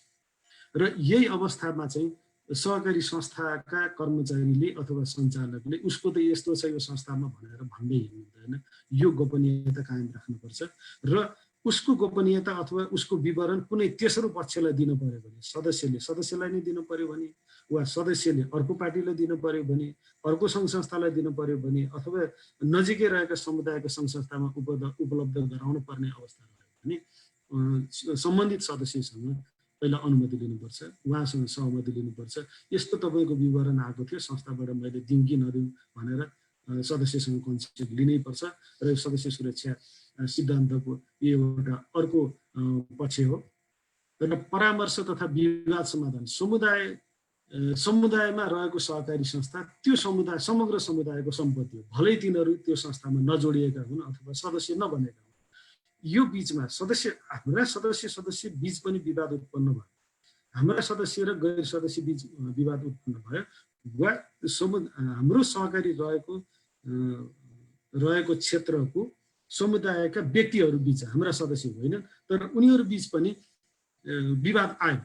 र यही अवस्थामा चाहिँ सहकारी संस्थाका कर्मचारीले अथवा सञ्चालकले उसको त यस्तो छ यो संस्थामा भनेर भन्दै हिँड्नु हुँदैन। यो गोपनीयता कायम राख्नुपर्छ र उसको गोपनीयता अथवा उसको विवरण कुनै तेस्रो पक्षलाई दिनु पर्यो भने सदस्यलाई नै दिनु पर्यो भने, वा सदस्यले अर्को पार्टीलाई दिनु पर्यो भने, अर्को सङ्घ संस्थालाई दिनु पर्यो भने, अथवा नजिकै रहेका समुदायका सङ्घ संस्थामा उपलब्ध गराउनु पर्ने अवस्था रह्यो भने सम्बन्धित सदस्यसँग पहिला अनुमति लिनुपर्छ, उहाँसँग सहमति लिनुपर्छ। यस्तो तपाईँको विवरण आएको थियो, संस्थाबाट मैले दिउँ कि नदिउँ भनेर सदस्यसँग कन्सेप्ट लिनै पर्छ। र सदस्य सुरक्षा सिद्धान्तको यो एउटा अर्को पक्ष हो। र परामर्श तथा विवाद समाधान, समुदायमा रहेको सहकारी संस्था त्यो समुदाय, समग्र समुदायको सम्पत्ति हो, भलै तिनीहरू त्यो संस्थामा नजोडिएका हुन् अथवा सदस्य नबनेका हुन्। यो बिचमा हाम्रा सदस्य बीच पनि विवाद उत्पन्न भयो, हाम्रा सदस्य र गैर सदस्य बीच विवाद उत्पन्न भयो, वा हाम्रो सहकारी रहेको क्षेत्रको समुदायका व्यक्तिहरू बीच, हाम्रा सदस्य होइनन् तर उनीहरू बीच पनि विवाद आयो।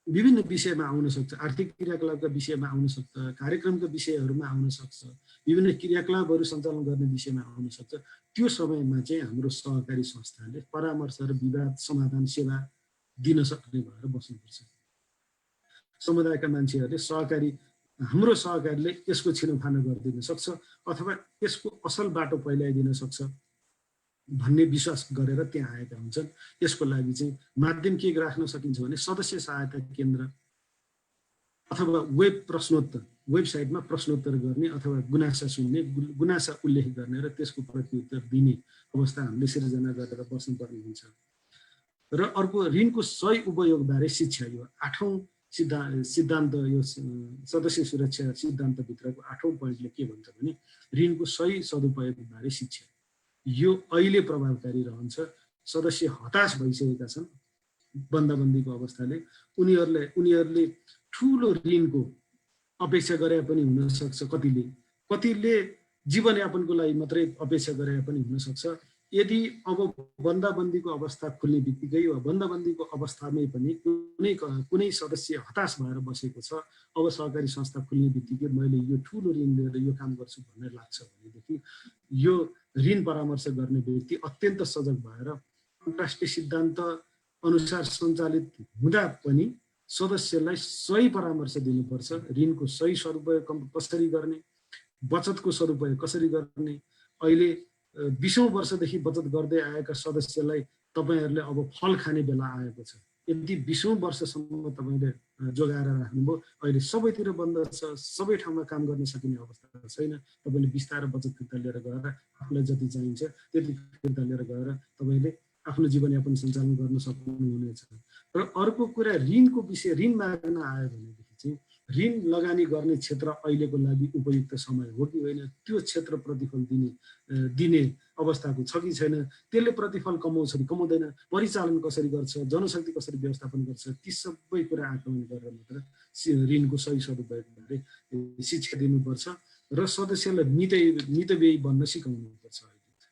विभिन्न विषयमा आउन सक्छ, आर्थिक क्रियाकलापका विषयमा आउन सक्छ, कार्यक्रमका विषयहरूमा आउन सक्छ, विभिन्न क्रियाकलापहरू सञ्चालन गर्ने विषयमा आउन सक्छ। त्यो समयमा चाहिँ हाम्रो सहकारी संस्थाले परामर्श र विवाद समाधान सेवा दिन सक्ने भएर बस्नुपर्छ। समुदायका मान्छेहरूले हाम्रो सहकारीले यसको छिनोफानो गरिदिन सक्छ अथवा यसको असल बाटो पहिल्याइदिन सक्छ भन्ने विश्वास गरेर त्यहाँ आएका हुन्छन्। यसको लागि चाहिँ माध्यम के राख्न सकिन्छ भने सदस्य सहायता केन्द्र अथवा वेब प्रश्नोत्तर, वेबसाइटमा प्रश्नोत्तर गर्ने अथवा गुनासा सुन्ने, गुनासा उल्लेख गर्ने र त्यसको प्रत्युत्तर दिने अवस्था हामीले सिर्जना गरेर बस्नुपर्ने हुन्छ। र अर्को ऋणको सही उपयोगबारे शिक्षा, यो 8औं सिद्धान्त, यो सदस्य सुरक्षा सिद्धान्तभित्रको 8औं पोइन्टले के भन्छ भने ऋणको सही सदुपयोगबारे शिक्षा। यो अहिले प्रभावकारी रहन्छ। सदस्य हताश भइसकेका छन् बन्दाबन्दीको अवस्थाले, उनीहरूले ठुलो ऋणको अपेक्षा गरे पनि हुनसक्छ, कतिले जीवनयापनको लागि मात्रै अपेक्षा गरे पनि हुनसक्छ। यदि अब बन्दाबन्दीको अवस्था खुल्ने बित्तिकै वा बन्दाबन्दीको अवस्थामै पनि कुनै सदस्य हताश भएर बसेको छ, अब सहकारी संस्था खुल्ने बित्तिकै मैले यो ठुलो ऋण लिएर यो काम गर्छु भन्ने लाग्छ भनेदेखि यो ऋण परामर्श गर्ने व्यक्ति अत्यन्त सजग भएर अन्तर्राष्ट्रिय सिद्धान्त अनुसार सञ्चालित हुँदा पनि सदस्यलाई सही परामर्श दिनुपर्छ। ऋणको सही सदुपयोग कसरी गर्ने, बचतको सदुपयोग कसरी गर्ने। अहिले 20औं वर्षदेखि बचत गर्दै आएका सदस्यलाई तपाईहरूले अब फल खाने बेला आएको छ। यदि 20औं वर्षसम्म तपाईँले जोगाएर राख्नुभयो, अहिले सबैतिर बन्द छ, सबै ठाउँमा काम गर्न सकिने अवस्था छैन। तपाईँले बिस्तारै बचत फिर्ता लिएर गएर आफूलाई जति चाहिन्छ त्यति फिर्ता लिएर गएर तपाईँले आफ्नो जीवनयापन सञ्चालन गर्न सक्नुहुनेछ। र अर्को कुरा ऋणको विषय, ऋण माग्न आयो भनेदेखि चाहिँ ऋण लगानी गर्ने क्षेत्र अहिलेको लागि उपयुक्त समय हो कि होइन, त्यो क्षेत्र प्रतिफल दिने अवस्थाको छ कि छैन, त्यसले प्रतिफल कमाउँछ कि कमाउँदैन, परिचालन कसरी गर्छ, जनशक्ति कसरी व्यवस्थापन गर्छ, ती सबै कुरा आकलन गरेर मात्र ऋणको सही सदुपयोगबारे शिक्षा दिनुपर्छ र सदस्यलाई मितव्ययी बन्न सिकाउनुपर्छ।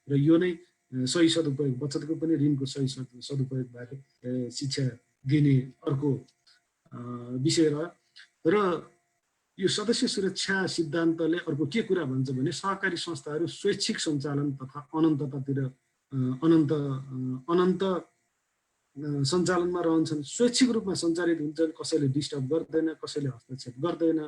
र यो नै सही सदुपयोग, बचतको पनि ऋणको सही सदुपयोगबारे शिक्षा दिने अर्को विषय रह्यो। र यो सदस्य सुरक्षा सिद्धान्तले अर्को के कुरा भन्छ भने सहकारी संस्थाहरू स्वैच्छिक सञ्चालन तथा अनन्त सञ्चालनमा रहन्छन्, स्वैच्छिक रूपमा सञ्चालित हुन्छन्, कसैले डिस्टर्ब गर्दैन, कसैले हस्तक्षेप गर्दैन,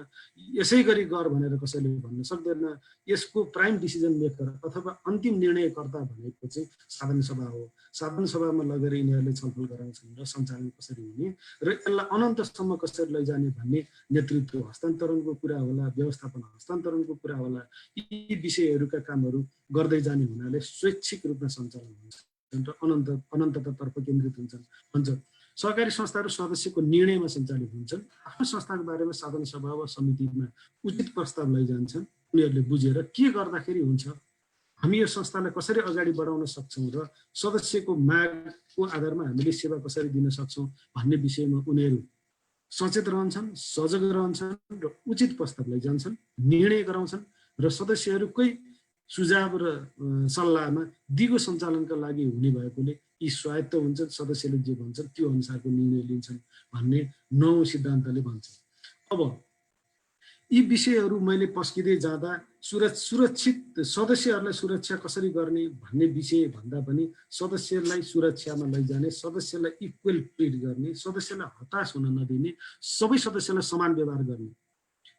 यसै गरी गर भनेर कसैले भन्न सक्दैन। यसको प्राइम डिसिजन मेकर अथवा अन्तिम निर्णयकर्ता भनेको चाहिँ साधारण सभा हो। साधारण सभामा लगेर यिनीहरूले छलफल गराउँछन् र सञ्चालन कसरी हुने र यसलाई अनन्तसम्म कसरी लैजाने भन्ने नेतृत्व हस्तान्तरणको कुरा होला, व्यवस्थापन हस्तान्तरणको कुरा होला, यी विषयहरूका कामहरू गर्दै जाने हुनाले स्वैच्छिक रूपमा सञ्चालन हुन्छ र अनन्ततातर्फ केन्द्रित हुन्छन् भन्छ। सहकारी संस्थाहरू सदस्यको निर्णयमा सञ्चालित हुन्छन्। आफ्नो संस्थाको बारेमा साधारण सभा वा समितिमा उचित प्रस्ताव लैजान्छन्। उनीहरूले बुझेर के गर्दाखेरि हुन्छ, हामी यो संस्थालाई कसरी अगाडि बढाउन सक्छौँ र सदस्यको मागको आधारमा हामीले सेवा कसरी दिन सक्छौँ भन्ने विषयमा उनीहरू सचेत रहन्छन्, सजग रहन्छन् र उचित प्रस्ताव लैजान्छन्, निर्णय गराउँछन् र सदस्यहरूकै सुझाव र सल्लाहमा दिगो सञ्चालनका लागि हुने भएकोले यी स्वायत्त हुन्छन्, सदस्यले जे भन्छन् त्यो अनुसारको निर्णय लिन्छन् भन्ने 9औं सिद्धान्तले भन्छ। अब यी विषयहरू मैले पस्किँदै जाँदा सुरक्षित सदस्यहरूलाई सुरक्षा कसरी गर्ने भन्ने विषय भन्दा पनि सदस्यलाई सुरक्षामा लैजाने, सदस्यलाई इक्वल ट्रिट गर्ने, सदस्यलाई हताश हुन नदिने, सबै सदस्यलाई समान व्यवहार गर्ने,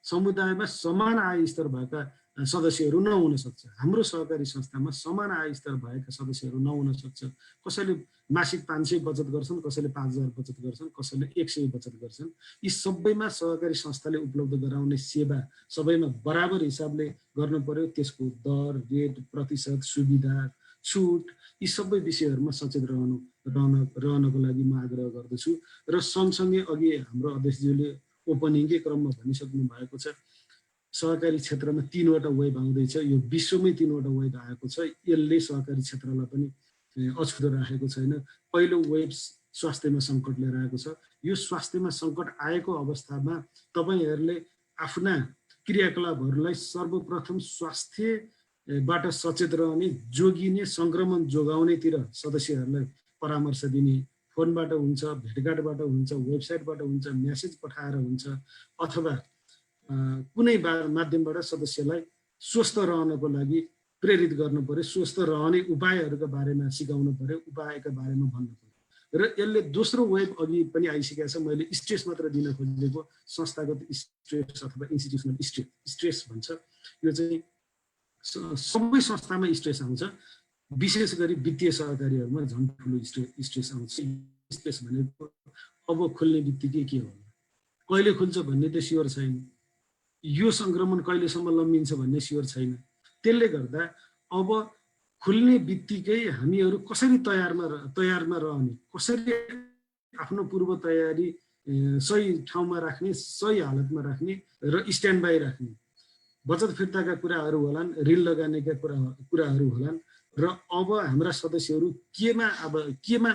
समुदायमा समान आय स्तर भएका सदस्यहरू नहुन सक्छ। हाम्रो सहकारी संस्थामा समान आय स्तर भएका सदस्यहरू नहुन सक्छ। कसैले मासिक 500 बचत गर्छन्, कसैले 5000 बचत गर्छन्, कसैले 100 बचत गर्छन्। यी सबैमा सहकारी संस्थाले उपलब्ध गराउने सेवा सबैमा बराबर हिसाबले गर्नु पर्यो। त्यसको दर, रेट, प्रतिशत, सुविधा, छुट, यी सबै विषयहरूमा सचेत रहनको लागि म आग्रह गर्दछु। र सँगसँगै अघि हाम्रो अध्यक्षज्यूले ओपनिङकै क्रममा भनिसक्नु भएको छ, सहकारी क्षेत्रमा 3वटा वेब आउँदैछ। यो विश्वमै 3वटा वेब आएको छ। यसले सहकारी क्षेत्रलाई पनि अछुतो राखेको छैन। पहिलो वेब स्वास्थ्यमा सङ्कट लिएर आएको छ। यो स्वास्थ्यमा सङ्कट आएको अवस्थामा तपाईँहरूले आफ्ना क्रियाकलापहरूलाई सर्वप्रथम स्वास्थ्यबाट सचेत रहने, जोगिने, सङ्क्रमण जोगाउनेतिर सदस्यहरूलाई परामर्श दिने, फोनबाट हुन्छ, भेटघाटबाट हुन्छ, वेबसाइटबाट हुन्छ, मेसेज पठाएर हुन्छ, अथवा कुनै माध्यमबाट सदस्यलाई स्वस्थ रहनको लागि प्रेरित गर्नु पर्यो। स्वस्थ रहने उपायहरूका बारेमा सिकाउनु पर्यो, उपायका बारेमा भन्नु पर्यो। र यसले दोस्रो वेब अघि पनि आइसकेको छ। मैले स्ट्रेस मात्र दिन खोजेको, संस्थागत स्ट्रेस अथवा इन्स्टिट्युसनल स्ट्रेस भन्छ। यो चाहिँ सबै संस्थामा स्ट्रेस आउँछ। विशेष गरी वित्तीय सहकारीहरूमा झन् ठुलो स्ट्रेस आउँछ। स्ट्रेस भनेको अब खोल्ने बित्तिकै के होला, कहिले खुल्छ भन्ने त स्योर छैन, यो सङ्क्रमण कहिलेसम्म लम्बिन्छ भन्ने स्योर छैन। त्यसले गर्दा अब खुल्ने बित्तिकै हामीहरू कसरी तयारमा रहने, कसरी आफ्नो पूर्व तयारी सही ठाउँमा राख्ने, सही हालतमा राख्ने र स्ट्यान्ड बाई राख्ने, बचत फिर्ताका कुराहरू होलान्, ऋण लगानीका कुराहरू होलान् र अब हाम्रा सदस्यहरू केमा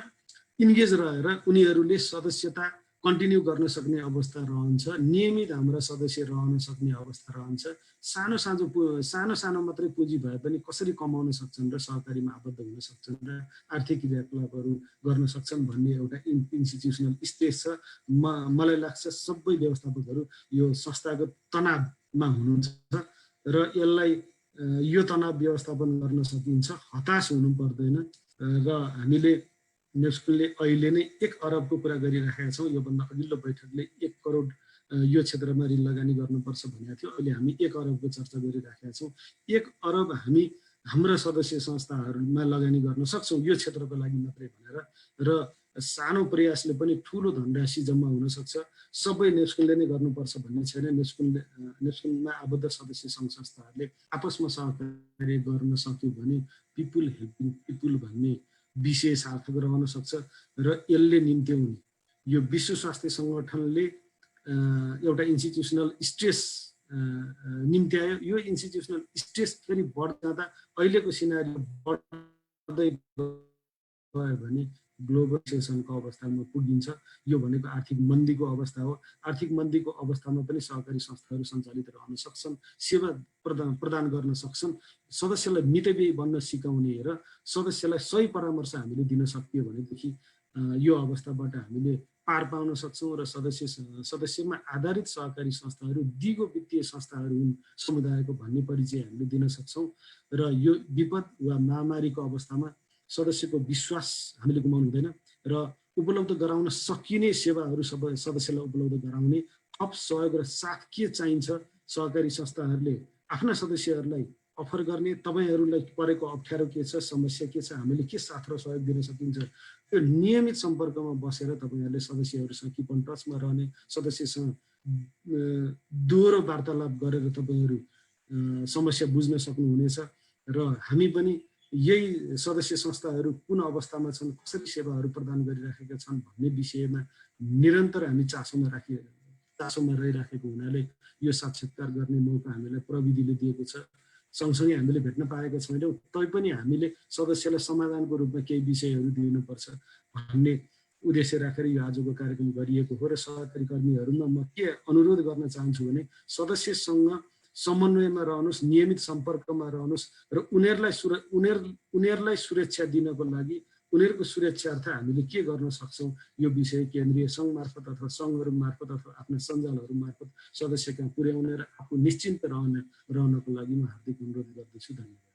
इन्गेज रहेर उनीहरूले सदस्यता कन्टिन्यू गर्न सक्ने अवस्था रहन्छ, नियमित हाम्रा सदस्य रहन सक्ने अवस्था रहन्छ, सानो मात्रै पुँजी भए पनि कसरी कमाउन सक्छन् र सहकारीमा आबद्ध हुन सक्छन् र आर्थिक क्रियाकलापहरू गर्न सक्छन् भन्ने एउटा इन्स्टिट्युसनल स्टेज छ। मलाई लाग्छ सबै व्यवस्थापकहरू यो संस्थागत तनावमा हुनुहुन्छ र यसलाई यो तनाव व्यवस्थापन गर्न सकिन्छ, हताश हुनु पर्दैन। र हामीले नेप्स्कुलले अहिले नै 1 अरबको कुरा गरिराखेका छौँ। योभन्दा अघिल्लो बैठकले 1 करोड यो क्षेत्रमा ऋण लगानी गर्नुपर्छ भनेको थियो, अहिले हामी 1 अरबको चर्चा गरिराखेका छौँ। 1 अरब हामी हाम्रा सदस्य संस्थाहरूमा लगानी गर्न सक्छौँ यो क्षेत्रको लागि मात्रै भनेर, र सानो प्रयासले पनि ठुलो धनराशि जम्मा हुन सक्छ। सबै नेप्स्कुलले नै गर्नुपर्छ भन्ने छैन। नेप्स्कुलमा आबद्ध सदस्य सङ्घ संस्थाहरूले आपसमा सहकारी गर्न सक्यो भने पिपुल हेल्पिङ पिपुल भन्ने विषय सार्थक रहन सक्छ र यसले निम्त्याउने यो विश्व स्वास्थ्य सङ्गठनले एउटा इन्स्टिट्युसनल स्ट्रेस निम्त्यायो। यो इन्स्टिट्युसनल स्ट्रेस फेरि बढ्दा अहिलेको सिनारी बढ्दै गयो भने ग्लोबलाइजेसनको अवस्थामा पुगिन्छ। यो भनेको आर्थिक मन्दीको अवस्था हो। आर्थिक मन्दीको अवस्थामा पनि सहकारी संस्थाहरू सञ्चालित रहन सक्छन्, सेवा प्रदान गर्न सक्छन्। सदस्यलाई मितव्ययी बन्न सिकाउने र सदस्यलाई सही परामर्श हामीले दिन सकियो भनेदेखि यो अवस्थाबाट हामीले पार पाउन सक्छौँ र सदस्यमा आधारित सहकारी संस्थाहरू दिगो वित्तीय संस्थाहरू हुन् समुदायको भन्ने परिचय हामीले दिन सक्छौँ र यो विपद वा महामारीको अवस्थामा सदस्यको विश्वास हामीले गुमाउनु हुँदैन र उपलब्ध गराउन सकिने सेवाहरू सदस्यलाई उपलब्ध गराउने थप सहयोग र साथ के चाहिन्छ सहकारी संस्थाहरूले आफ्ना सदस्यहरूलाई अफर गर्ने, तपाईँहरूलाई परेको अप्ठ्यारो के छ, समस्या के छ, हामीले के साथ र सहयोग दिन सकिन्छ, त्यो नियमित सम्पर्कमा बसेर तपाईँहरूले सदस्यहरूसँग किप अन टचमा रहने, सदस्यसँग दोहोरो वार्तालाप गरेर तपाईँहरू समस्या बुझ्न सक्नुहुनेछ र हामी पनि यही सदस्य संस्थाहरू कुन अवस्थामा छन्, कसरी सेवाहरू प्रदान गरिराखेका छन् भन्ने विषयमा निरन्तर हामी चासोमा रहिराखेको हुनाले यो साक्षात्कार गर्ने मौका हामीलाई प्रविधिले दिएको छ। सँगसँगै हामीले भेट्न पाएका छैनौँ, तैपनि हामीले सदस्यलाई समाधानको रूपमा केही विषयहरू दिनुपर्छ भन्ने उद्देश्य राखेर यो आजको कार्यक्रम गरिएको हो। र सहकारी कर्मीहरूमा म के अनुरोध गर्न चाहन्छु भने सदस्यसँग समन्वयमा रहनुहोस्, नियमित सम्पर्कमा रहनुहोस् र उनीहरूलाई सुरक्षा दिनको लागि उनीहरूको सुरक्षार्थ हामीले के गर्न सक्छौँ यो विषय केन्द्रीय सङ्घ मार्फत अथवा सङ्घहरू मार्फत अथवा आफ्ना सञ्जालहरू मार्फत सदस्य कहाँ पुर्याउने र आफू निश्चिन्त रहनको लागि म हार्दिक अनुरोध गर्दछु। धन्यवाद।